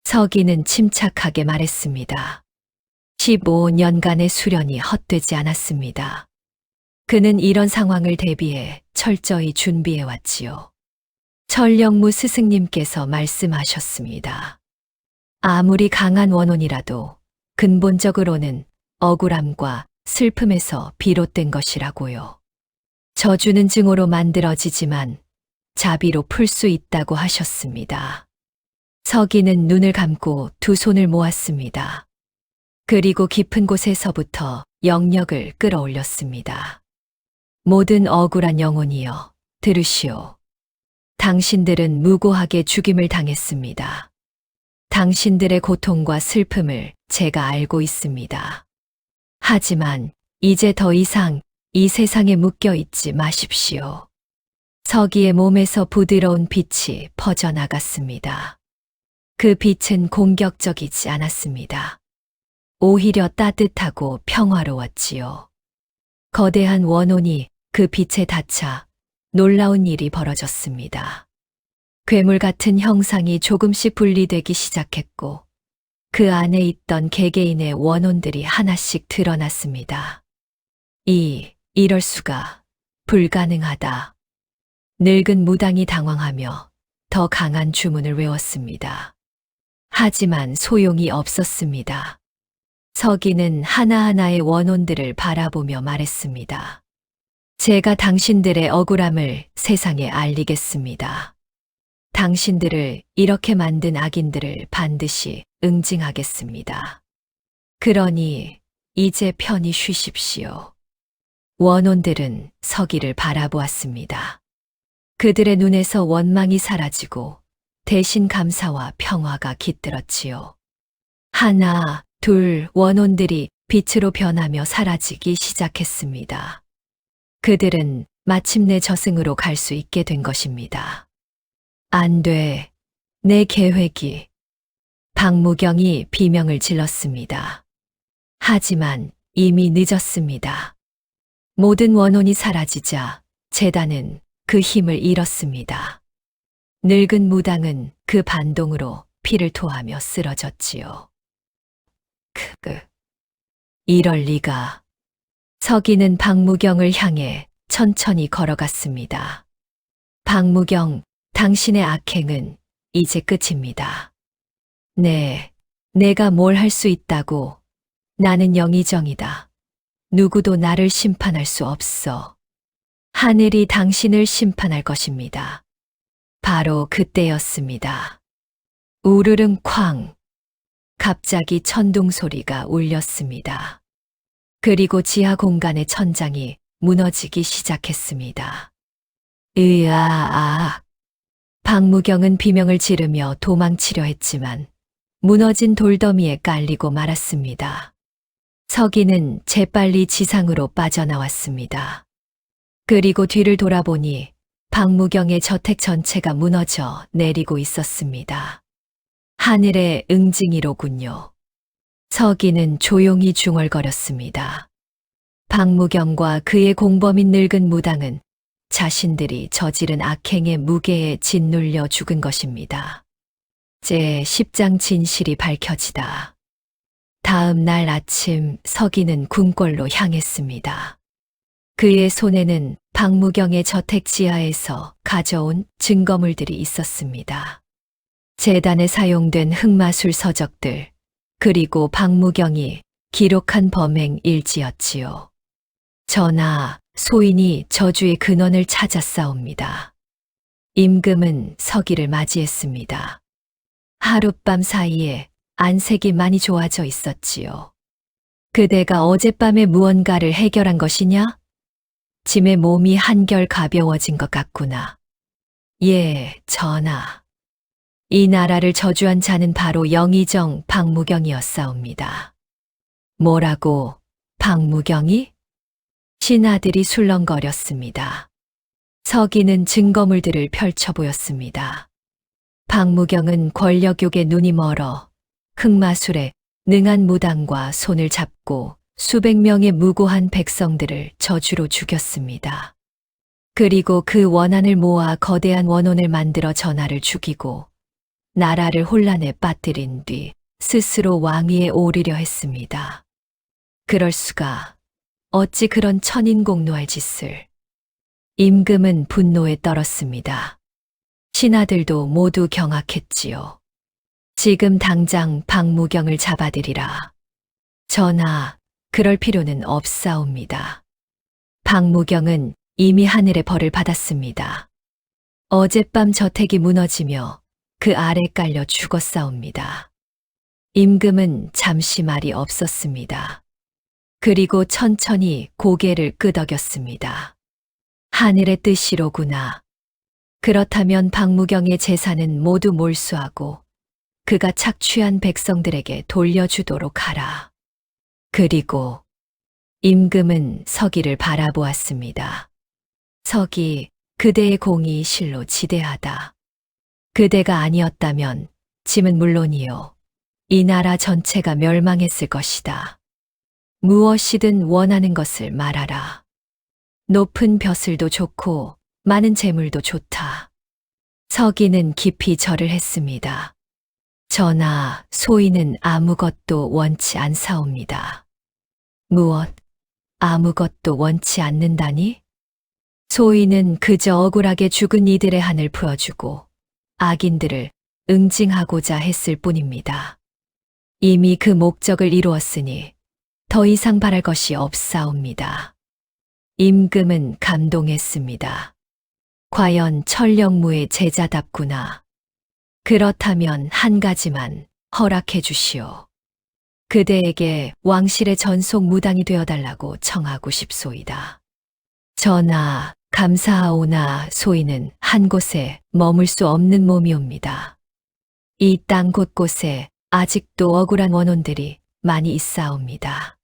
Speaker 1: 서기는 침착하게 말했습니다. 15년간의 수련이 헛되지 않았습니다. 그는 이런 상황을 대비해 철저히 준비해왔지요. 천령무 스승님께서 말씀하셨습니다. 아무리 강한 원혼이라도 근본적으로는 억울함과 슬픔에서 비롯된 것이라고요. 저주는 증오로 만들어지지만 자비로 풀 수 있다고 하셨습니다. 서기는 눈을 감고 두 손을 모았습니다. 그리고 깊은 곳에서부터 영역을 끌어올렸습니다. 모든 억울한 영혼이여, 들으시오. 당신들은 무고하게 죽임을 당했습니다. 당신들의 고통과 슬픔을 제가 알고 있습니다. 하지만 이제 더 이상 이 세상에 묶여 있지 마십시오. 서기의 몸에서 부드러운 빛이 퍼져나갔습니다. 그 빛은 공격적이지 않았습니다. 오히려 따뜻하고 평화로웠지요. 거대한 원혼이 그 빛에 닿자 놀라운 일이 벌어졌습니다. 괴물 같은 형상이 조금씩 분리되기 시작했고 그 안에 있던 개개인의 원혼들이 하나씩 드러났습니다. 이럴 수가, 불가능하다. 늙은 무당이 당황하며 더 강한 주문을 외웠습니다. 하지만 소용이 없었습니다. 서기는 하나하나의 원혼들을 바라보며 말했습니다. 제가 당신들의 억울함을 세상에 알리겠습니다. 당신들을 이렇게 만든 악인들을 반드시 응징하겠습니다. 그러니 이제 편히 쉬십시오. 원혼들은 서기를 바라보았습니다. 그들의 눈에서 원망이 사라지고 대신 감사와 평화가 깃들었지요. 하나, 둘 원혼들이 빛으로 변하며 사라지기 시작했습니다. 그들은 마침내 저승으로 갈 수 있게 된 것입니다. 안 돼, 내 계획이. 박무경이 비명을 질렀습니다. 하지만 이미 늦었습니다. 모든 원혼이 사라지자 재단은 그 힘을 잃었습니다. 늙은 무당은 그 반동으로 피를 토하며 쓰러졌지요. 이럴 리가. 서기는 박무경을 향해 천천히 걸어갔습니다. 박무경, 당신의 악행은 이제 끝입니다. 네, 내가 뭘 할 수 있다고. 나는 영의정이다. 누구도 나를 심판할 수 없어. 하늘이 당신을 심판할 것입니다. 바로 그때였습니다. 우르릉 쾅. 갑자기 천둥 소리가 울렸습니다. 그리고 지하 공간의 천장이 무너지기 시작했습니다. 으아. 박무경은 비명을 지르며 도망치려 했지만 무너진 돌더미에 깔리고 말았습니다. 서기는 재빨리 지상으로 빠져나왔습니다. 그리고 뒤를 돌아보니 박무경의 저택 전체가 무너져 내리고 있었습니다. 하늘의 응징이로군요. 서기는 조용히 중얼거렸습니다. 박무경과 그의 공범인 늙은 무당은 자신들이 저지른 악행의 무게에 짓눌려 죽은 것입니다. 제10장 진실이 밝혀지다. 다음 날 아침 서기는 궁궐로 향했습니다. 그의 손에는 박무경의 저택 지하에서 가져온 증거물들이 있었습니다. 재단에 사용된 흑마술 서적들, 그리고 박무경이 기록한 범행 일지였지요. 전하, 소인이 저주의 근원을 찾았사옵니다. 임금은 서기를 맞이했습니다. 하룻밤 사이에 안색이 많이 좋아져 있었지요. 그대가 어젯밤에 무언가를 해결한 것이냐? 짐의 몸이 한결 가벼워진 것 같구나. 예, 전하. 이 나라를 저주한 자는 바로 영의정 박무경이었사옵니다. 뭐라고, 박무경이? 신하들이 술렁거렸습니다. 서기는 증거물들을 펼쳐 보였습니다. 박무경은 권력욕에 눈이 멀어 흑마술에 능한 무당과 손을 잡고 수백 명의 무고한 백성들을 저주로 죽였습니다. 그리고 그 원한을 모아 거대한 원혼을 만들어 전하를 죽이고 나라를 혼란에 빠뜨린 뒤 스스로 왕위에 오르려 했습니다. 그럴 수가, 어찌 그런 천인공노할 짓을. 임금은 분노에 떨었습니다. 신하들도 모두 경악했지요. 지금 당장 박무경을 잡아들이라. 전하, 그럴 필요는 없사옵니다. 박무경은 이미 하늘의 벌을 받았습니다. 어젯밤 저택이 무너지며 그 아래 깔려 죽었사옵니다. 임금은 잠시 말이 없었습니다. 그리고 천천히 고개를 끄덕였습니다. 하늘의 뜻이로구나. 그렇다면 박무경의 재산은 모두 몰수하고 그가 착취한 백성들에게 돌려주도록 하라. 그리고 임금은 서기를 바라보았습니다. 서기, 그대의 공이 실로 지대하다. 그대가 아니었다면 짐은 물론이요, 이 나라 전체가 멸망했을 것이다. 무엇이든 원하는 것을 말하라. 높은 벼슬도 좋고 많은 재물도 좋다. 서기는 깊이 절을 했습니다. 전하, 소인은 아무것도 원치 않사옵니다. 무엇? 아무것도 원치 않는다니? 소인은 그저 억울하게 죽은 이들의 한을 풀어주고 악인들을 응징하고자 했을 뿐입니다. 이미 그 목적을 이루었으니 더 이상 바랄 것이 없사옵니다. 임금은 감동했습니다. 과연 천령무의 제자답구나. 그렇다면 한 가지만 허락해 주시오. 그대에게 왕실의 전속 무당이 되어달라고 청하고 싶소이다. 전하, 감사하오나 소인은 한 곳에 머물 수 없는 몸이옵니다. 이 땅 곳곳에 아직도 억울한 원혼들이 많이 있사옵니다.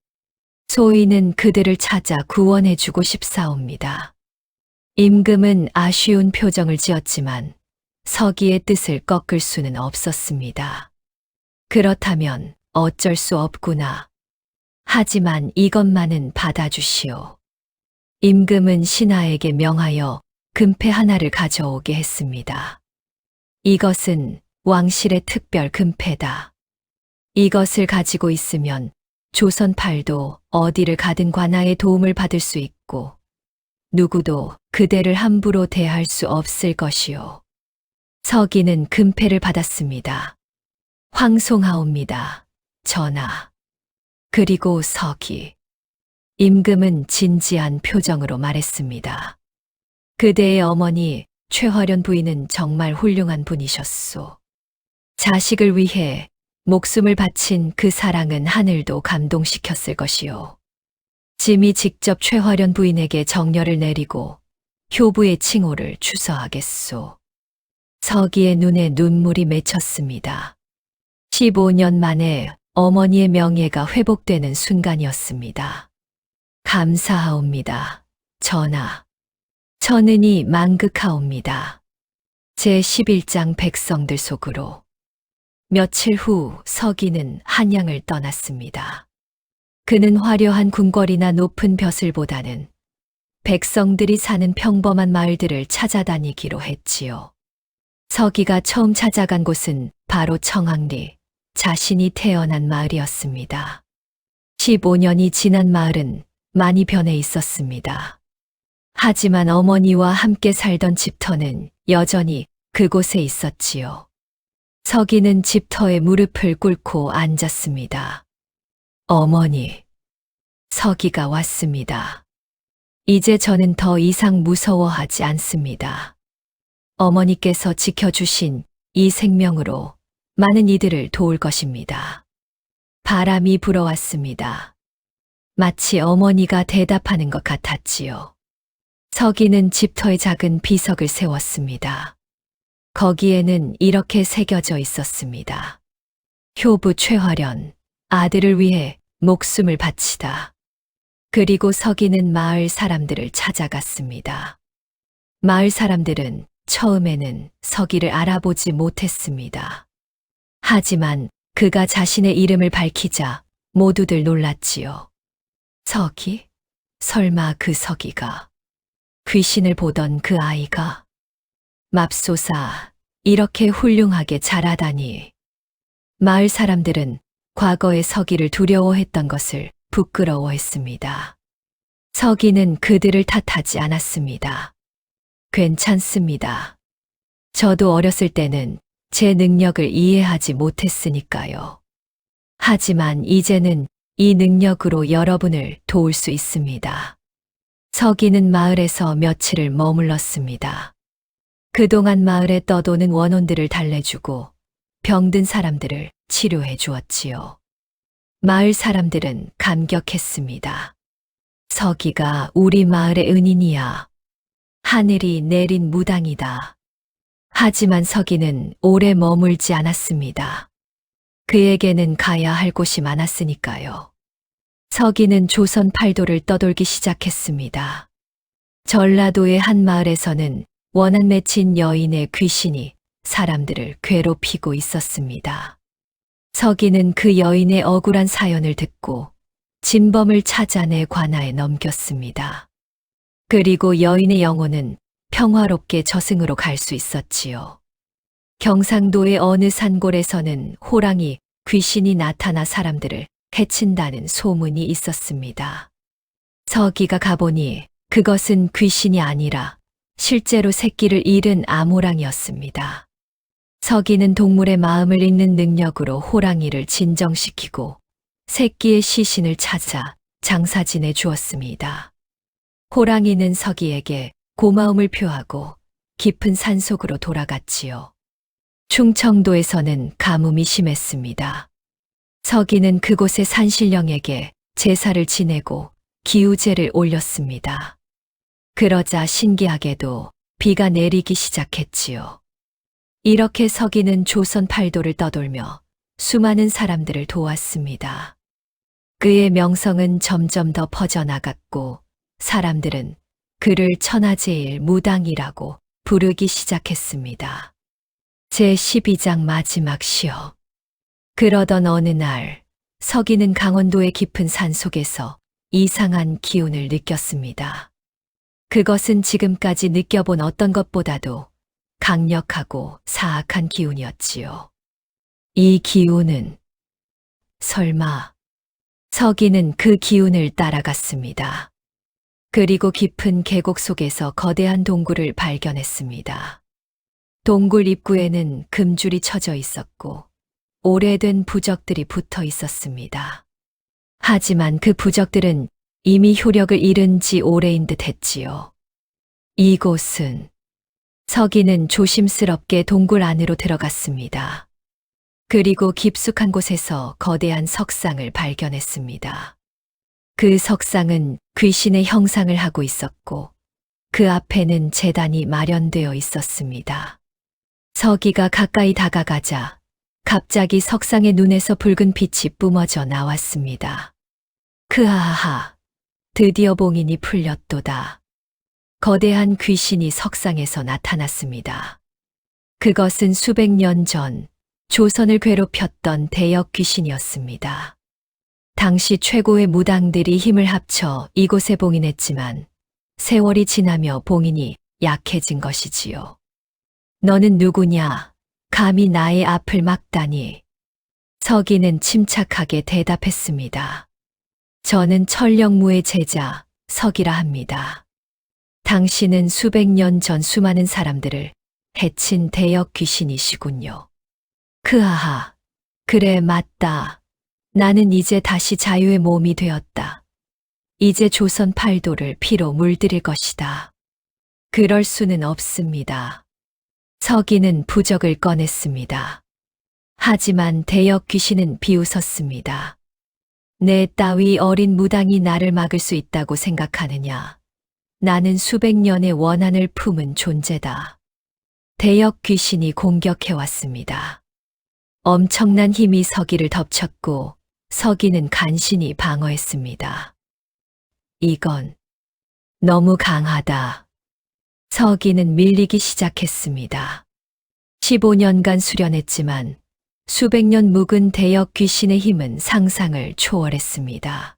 Speaker 1: 소인은 그들을 찾아 구원해 주고 싶사옵니다. 임금은 아쉬운 표정을 지었지만 서기의 뜻을 꺾을 수는 없었습니다. 그렇다면 어쩔 수 없구나. 하지만 이것만은 받아주시오. 임금은 신하에게 명하여 금패 하나를 가져오게 했습니다. 이것은 왕실의 특별 금패다. 이것을 가지고 있으면 조선팔도 어디를 가든 관아의 도움을 받을 수 있고 누구도 그대를 함부로 대할 수 없을 것이요. 서기는 금패를 받았습니다. 황송하옵니다, 전하. 그리고 서기. 임금은 진지한 표정으로 말했습니다. 그대의 어머니 최화련 부인은 정말 훌륭한 분이셨소. 자식을 위해 목숨을 바친 그 사랑은 하늘도 감동시켰을 것이요. 짐이 직접 최화련 부인에게 정려를 내리고 효부의 칭호를 추서하겠소. 서기의 눈에 눈물이 맺혔습니다. 15년 만에 어머니의 명예가 회복되는 순간이었습니다. 감사하옵니다, 전하. 천은이 만극하옵니다. 제11장 백성들 속으로. 며칠 후 서기는 한양을 떠났습니다. 그는 화려한 궁궐이나 높은 벼슬보다는 백성들이 사는 평범한 마을들을 찾아다니기로 했지요. 서기가 처음 찾아간 곳은 바로 청항리, 자신이 태어난 마을이었습니다. 15년이 지난 마을은 많이 변해 있었습니다. 하지만 어머니와 함께 살던 집터는 여전히 그곳에 있었지요. 서기는 집터에 무릎을 꿇고 앉았습니다. 어머니, 서기가 왔습니다. 이제 저는 더 이상 무서워하지 않습니다. 어머니께서 지켜주신 이 생명으로 많은 이들을 도울 것입니다. 바람이 불어왔습니다. 마치 어머니가 대답하는 것 같았지요. 서기는 집터에 작은 비석을 세웠습니다. 거기에는 이렇게 새겨져 있었습니다. 효부 최화련, 아들을 위해 목숨을 바치다. 그리고 서기는 마을 사람들을 찾아갔습니다. 마을 사람들은 처음에는 서기를 알아보지 못했습니다. 하지만 그가 자신의 이름을 밝히자 모두들 놀랐지요. 서기? 설마 그 서기가 귀신을 보던 그 아이가? 맙소사, 이렇게 훌륭하게 자라다니. 마을 사람들은 과거의 서기를 두려워했던 것을 부끄러워했습니다. 서기는 그들을 탓하지 않았습니다. 괜찮습니다. 저도 어렸을 때는 제 능력을 이해하지 못했으니까요. 하지만 이제는 이 능력으로 여러분을 도울 수 있습니다. 서기는 마을에서 며칠을 머물렀습니다. 그동안 마을에 떠도는 원혼들을 달래주고 병든 사람들을 치료해 주었지요. 마을 사람들은 감격했습니다. 서기가 우리 마을의 은인이야. 하늘이 내린 무당이다. 하지만 서기는 오래 머물지 않았습니다. 그에게는 가야 할 곳이 많았으니까요. 서기는 조선 팔도를 떠돌기 시작했습니다. 전라도의 한 마을에서는 원한 맺힌 여인의 귀신이 사람들을 괴롭히고 있었습니다. 서기는 그 여인의 억울한 사연을 듣고 진범을 찾아내 관아에 넘겼습니다. 그리고 여인의 영혼은 평화롭게 저승으로 갈 수 있었지요. 경상도의 어느 산골에서는 호랑이 귀신이 나타나 사람들을 해친다는 소문이 있었습니다. 서기가 가보니 그것은 귀신이 아니라 실제로 새끼를 잃은 암호랑이였습니다. 서기는 동물의 마음을 읽는 능력으로 호랑이를 진정시키고 새끼의 시신을 찾아 장사지내 주었습니다. 호랑이는 서기에게 고마움을 표하고 깊은 산속으로 돌아갔지요. 충청도에서는 가뭄이 심했습니다. 서기는 그곳의 산신령에게 제사를 지내고 기우제를 올렸습니다. 그러자 신기하게도 비가 내리기 시작했지요. 이렇게 서기는 조선 팔도를 떠돌며 수많은 사람들을 도왔습니다. 그의 명성은 점점 더 퍼져나갔고 사람들은 그를 천하제일 무당이라고 부르기 시작했습니다. 제12장 마지막 시어. 그러던 어느 날 서기는 강원도의 깊은 산속에서 이상한 기운을 느꼈습니다. 그것은 지금까지 느껴본 어떤 것보다도 강력하고 사악한 기운이었지요. 이 기운은 설마 서기는 그 기운을 따라갔습니다. 그리고 깊은 계곡 속에서 거대한 동굴을 발견했습니다. 동굴 입구에는 금줄이 쳐져 있었고 오래된 부적들이 붙어 있었습니다. 하지만 그 부적들은 이미 효력을 잃은 지 오래인 듯 했지요. 이곳은 서기는 조심스럽게 동굴 안으로 들어갔습니다. 그리고 깊숙한 곳에서 거대한 석상을 발견했습니다. 그 석상은 귀신의 형상을 하고 있었고 그 앞에는 제단이 마련되어 있었습니다. 서기가 가까이 다가가자 갑자기 석상의 눈에서 붉은 빛이 뿜어져 나왔습니다. 크하하, 드디어 봉인이 풀렸도다. 거대한 귀신이 석상에서 나타났습니다. 그것은 수백 년 전 조선을 괴롭혔던 대역 귀신이었습니다. 당시 최고의 무당들이 힘을 합쳐 이곳에 봉인했지만 세월이 지나며 봉인이 약해진 것이지요. 너는 누구냐? 감히 나의 앞을 막다니. 서기는 침착하게 대답했습니다. 저는 천령무의 제자 서기라 합니다. 당신은 수백 년 전 수많은 사람들을 해친 대역 귀신이시군요. 크하하, 그래 맞다. 나는 이제 다시 자유의 몸이 되었다. 이제 조선 팔도를 피로 물들일 것이다. 그럴 수는 없습니다. 서기는 부적을 꺼냈습니다. 하지만 대역 귀신은 비웃었습니다. 내 따위 어린 무당이 나를 막을 수 있다고 생각하느냐. 나는 수백 년의 원한을 품은 존재다. 대역 귀신이 공격해왔습니다. 엄청난 힘이 서기를 덮쳤고 서기는 간신히 방어했습니다. 이건 너무 강하다. 서기는 밀리기 시작했습니다. 15년간 수련했지만 수백 년 묵은 대역 귀신의 힘은 상상을 초월했습니다.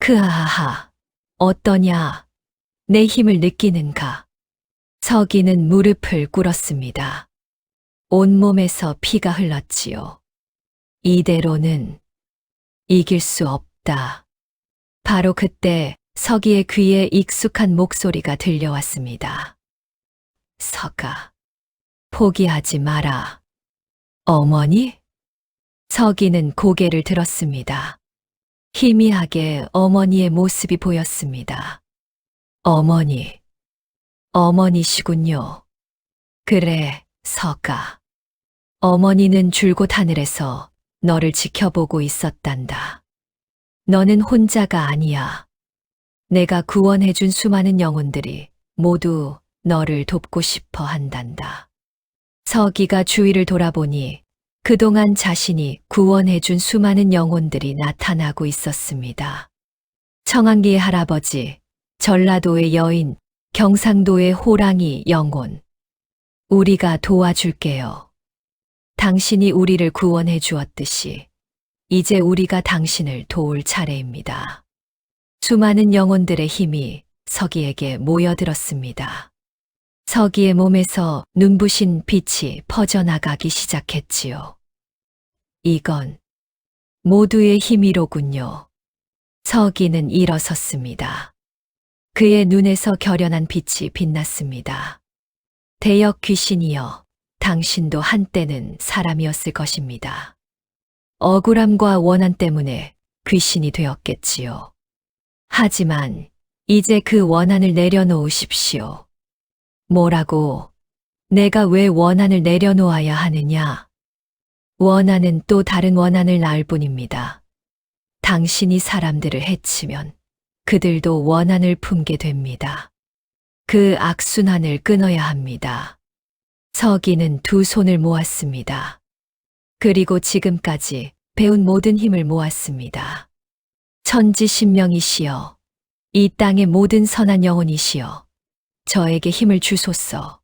Speaker 1: 크하하하, 어떠냐? 내 힘을 느끼는가? 서기는 무릎을 꿇었습니다. 온몸에서 피가 흘렀지요. 이대로는 이길 수 없다. 바로 그때 서기의 귀에 익숙한 목소리가 들려왔습니다. 서가, 포기하지 마라. 어머니? 서기는 고개를 들었습니다. 희미하게 어머니의 모습이 보였습니다. 어머니시군요. 그래, 서가. 어머니는 줄곧 하늘에서 너를 지켜보고 있었단다. 너는 혼자가 아니야. 내가 구원해준 수많은 영혼들이 모두 너를 돕고 싶어 한단다. 서기가 주위를 돌아보니 그동안 자신이 구원해준 수많은 영혼들이 나타나고 있었습니다. 청한기의 할아버지, 전라도의 여인, 경상도의 호랑이 영혼. 우리가 도와줄게요. 당신이 우리를 구원해 주었듯이 이제 우리가 당신을 도울 차례입니다. 수많은 영혼들의 힘이 서기에게 모여들었습니다. 서기의 몸에서 눈부신 빛이 퍼져나가기 시작했지요. 이건 모두의 힘이로군요. 서기는 일어섰습니다. 그의 눈에서 결연한 빛이 빛났습니다. 대역 귀신이여, 당신도 한때는 사람이었을 것입니다. 억울함과 원한 때문에 귀신이 되었겠지요. 하지만 이제 그 원한을 내려놓으십시오. 뭐라고? 내가 왜 원한을 내려놓아야 하느냐? 원한은 또 다른 원한을 낳을 뿐입니다. 당신이 사람들을 해치면 그들도 원한을 품게 됩니다. 그 악순환을 끊어야 합니다. 서기는 두 손을 모았습니다. 그리고 지금까지 배운 모든 힘을 모았습니다. 천지신명이시여, 이 땅의 모든 선한 영혼이시여, 저에게 힘을 주소서.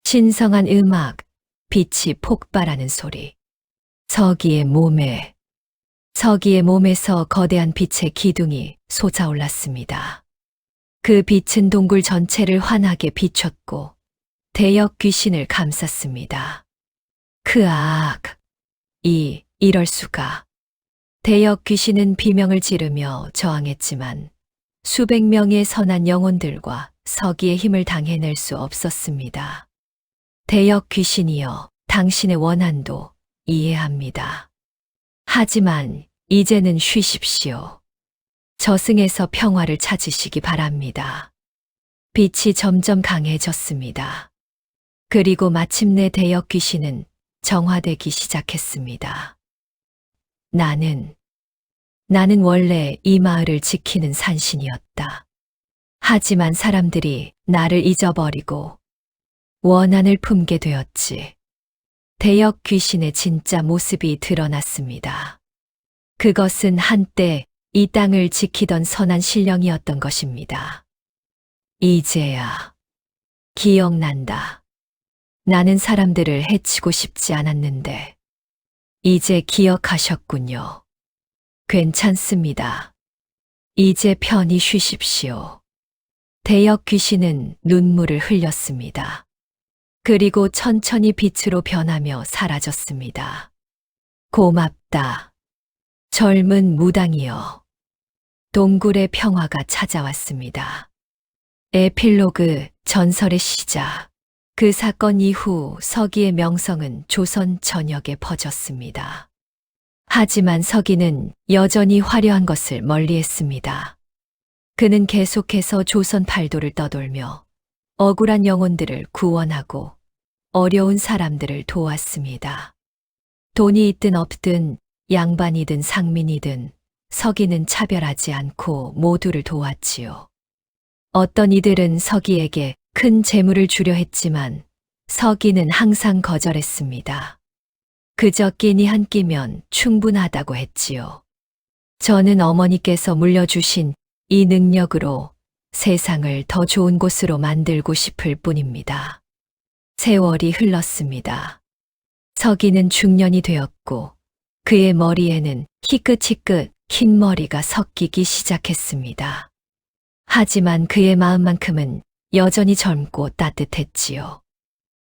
Speaker 1: 신성한 음악, 빛이 폭발하는 소리. 서기의 몸에서 거대한 빛의 기둥이 솟아올랐습니다. 그 빛은 동굴 전체를 환하게 비췄고 대역 귀신을 감쌌습니다. 크악! 이럴 수가. 대역 귀신은 비명을 지르며 저항했지만 수백 명의 선한 영혼들과 서기의 힘을 당해낼 수 없었습니다. 대역 귀신이여, 당신의 원한도 이해합니다. 하지만 이제는 쉬십시오. 저승에서 평화를 찾으시기 바랍니다. 빛이 점점 강해졌습니다. 그리고 마침내 대역 귀신은 정화되기 시작했습니다. 나는 원래 이 마을을 지키는 산신이었다. 하지만 사람들이 나를 잊어버리고 원한을 품게 되었지. 대역 귀신의 진짜 모습이 드러났습니다. 그것은 한때 이 땅을 지키던 선한 신령이었던 것입니다. 이제야 기억난다. 나는 사람들을 해치고 싶지 않았는데 이제 기억하셨군요. 괜찮습니다. 이제 편히 쉬십시오. 대역 귀신은 눈물을 흘렸습니다. 그리고 천천히 빛으로 변하며 사라졌습니다. 고맙다. 젊은 무당이여. 동굴의 평화가 찾아왔습니다. 에필로그, 전설의 시작. 그 사건 이후 서기의 명성은 조선 전역에 퍼졌습니다. 하지만 서기는 여전히 화려한 것을 멀리했습니다. 그는 계속해서 조선 팔도를 떠돌며 억울한 영혼들을 구원하고 어려운 사람들을 도왔습니다. 돈이 있든 없든 양반이든 상민이든 서기는 차별하지 않고 모두를 도왔지요. 어떤 이들은 서기에게 큰 재물을 주려 했지만 서기는 항상 거절했습니다. 그저 끼니 한 끼면 충분하다고 했지요. 저는 어머니께서 물려주신 이 능력으로 세상을 더 좋은 곳으로 만들고 싶을 뿐입니다. 세월이 흘렀습니다. 서기는 중년이 되었고 그의 머리에는 희끗희끗 흰 머리가 섞이기 시작했습니다. 하지만 그의 마음만큼은 여전히 젊고 따뜻했지요.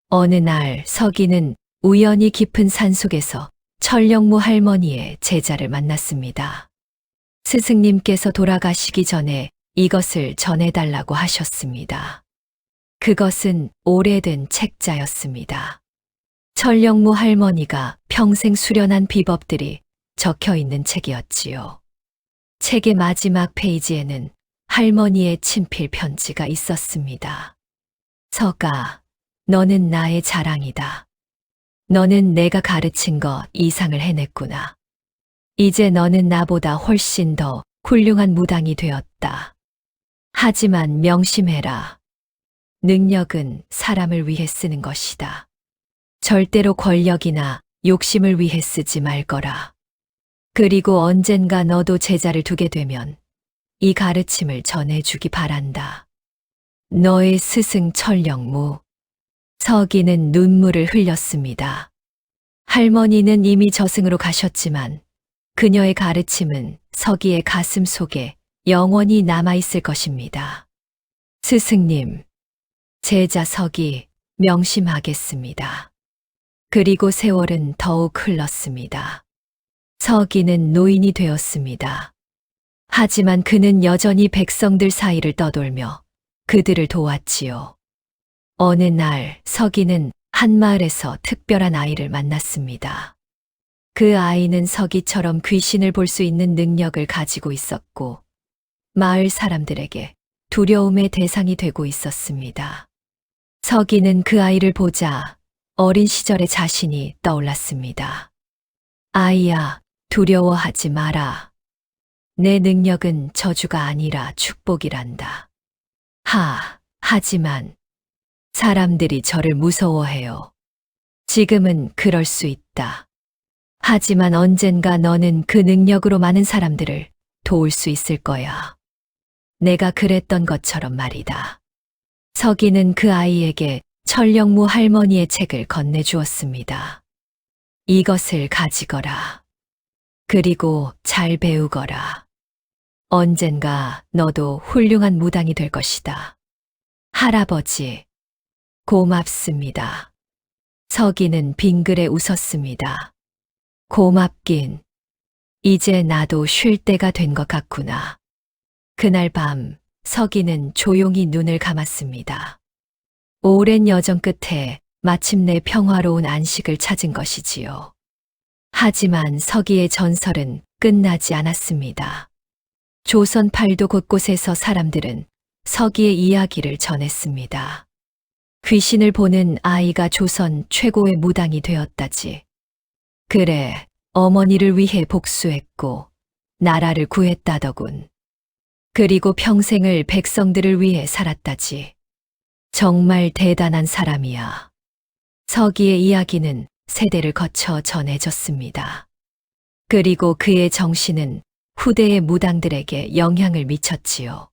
Speaker 1: 어느 날 서기는 우연히 깊은 산속에서 철령무 할머니의 제자를 만났습니다. 스승님께서 돌아가시기 전에 이것을 전해달라고 하셨습니다. 그것은 오래된 책자였습니다. 철령무 할머니가 평생 수련한 비법들이 적혀 있는 책이었지요. 책의 마지막 페이지에는 할머니의 친필 편지가 있었습니다. 서가, 너는 나의 자랑이다. 너는 내가 가르친 것 이상을 해냈구나. 이제 너는 나보다 훨씬 더 훌륭한 무당이 되었다. 하지만 명심해라. 능력은 사람을 위해 쓰는 것이다. 절대로 권력이나 욕심을 위해 쓰지 말거라. 그리고 언젠가 너도 제자를 두게 되면 이 가르침을 전해주기 바란다. 너의 스승 천령무. 서기는 눈물을 흘렸습니다. 할머니는 이미 저승으로 가셨지만 그녀의 가르침은 서기의 가슴 속에 영원히 남아있을 것입니다. 스승님, 제자 서기 명심하겠습니다. 그리고 세월은 더욱 흘렀습니다. 서기는 노인이 되었습니다. 하지만 그는 여전히 백성들 사이를 떠돌며 그들을 도왔지요. 어느 날 서기는 한 마을에서 특별한 아이를 만났습니다. 그 아이는 서기처럼 귀신을 볼 수 있는 능력을 가지고 있었고 마을 사람들에게 두려움의 대상이 되고 있었습니다. 서기는 그 아이를 보자 어린 시절의 자신이 떠올랐습니다. 아이야, 두려워하지 마라. 내 능력은 저주가 아니라 축복이란다. 하지만 사람들이 저를 무서워해요. 지금은 그럴 수 있다. 하지만 언젠가 너는 그 능력으로 많은 사람들을 도울 수 있을 거야. 내가 그랬던 것처럼 말이다. 서기는 그 아이에게 천령무 할머니의 책을 건네주었습니다. 이것을 가지거라. 그리고 잘 배우거라. 언젠가 너도 훌륭한 무당이 될 것이다. 할아버지, 고맙습니다. 서기는 빙그레 웃었습니다. 고맙긴. 이제 나도 쉴 때가 된 것 같구나. 그날 밤 서기는 조용히 눈을 감았습니다. 오랜 여정 끝에 마침내 평화로운 안식을 찾은 것이지요. 하지만 서기의 전설은 끝나지 않았습니다. 조선 팔도 곳곳에서 사람들은 서기의 이야기를 전했습니다. 귀신을 보는 아이가 조선 최고의 무당이 되었다지. 그래, 어머니를 위해 복수했고 나라를 구했다더군. 그리고 평생을 백성들을 위해 살았다지. 정말 대단한 사람이야. 서기의 이야기는 세대를 거쳐 전해졌습니다. 그리고 그의 정신은 후대의 무당들에게 영향을 미쳤지요.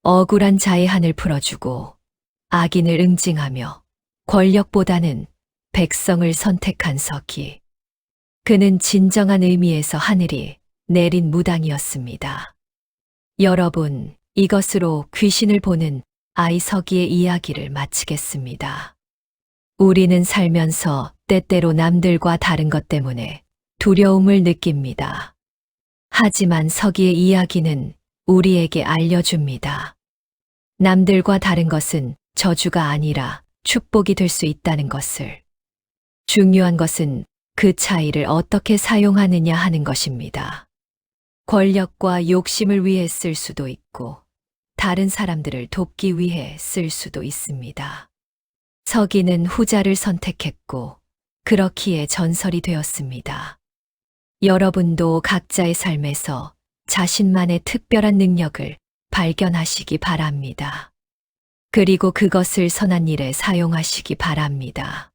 Speaker 1: 억울한 자의 한을 풀어주고 악인을 응징하며 권력보다는 백성을 선택한 서기. 그는 진정한 의미에서 하늘이 내린 무당이었습니다. 여러분, 이것으로 귀신을 보는 아이 서기의 이야기를 마치겠습니다. 우리는 살면서 때때로 남들과 다른 것 때문에 두려움을 느낍니다. 하지만 서기의 이야기는 우리에게 알려줍니다. 남들과 다른 것은 저주가 아니라 축복이 될 수 있다는 것을. 중요한 것은 그 차이를 어떻게 사용하느냐 하는 것입니다. 권력과 욕심을 위해 쓸 수도 있고, 다른 사람들을 돕기 위해 쓸 수도 있습니다. 서기는 후자를 선택했고, 그렇기에 전설이 되었습니다. 여러분도 각자의 삶에서 자신만의 특별한 능력을 발견하시기 바랍니다. 그리고 그것을 선한 일에 사용하시기 바랍니다.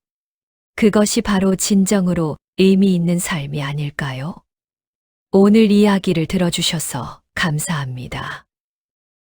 Speaker 1: 그것이 바로 진정으로 의미 있는 삶이 아닐까요? 오늘 이야기를 들어주셔서 감사합니다.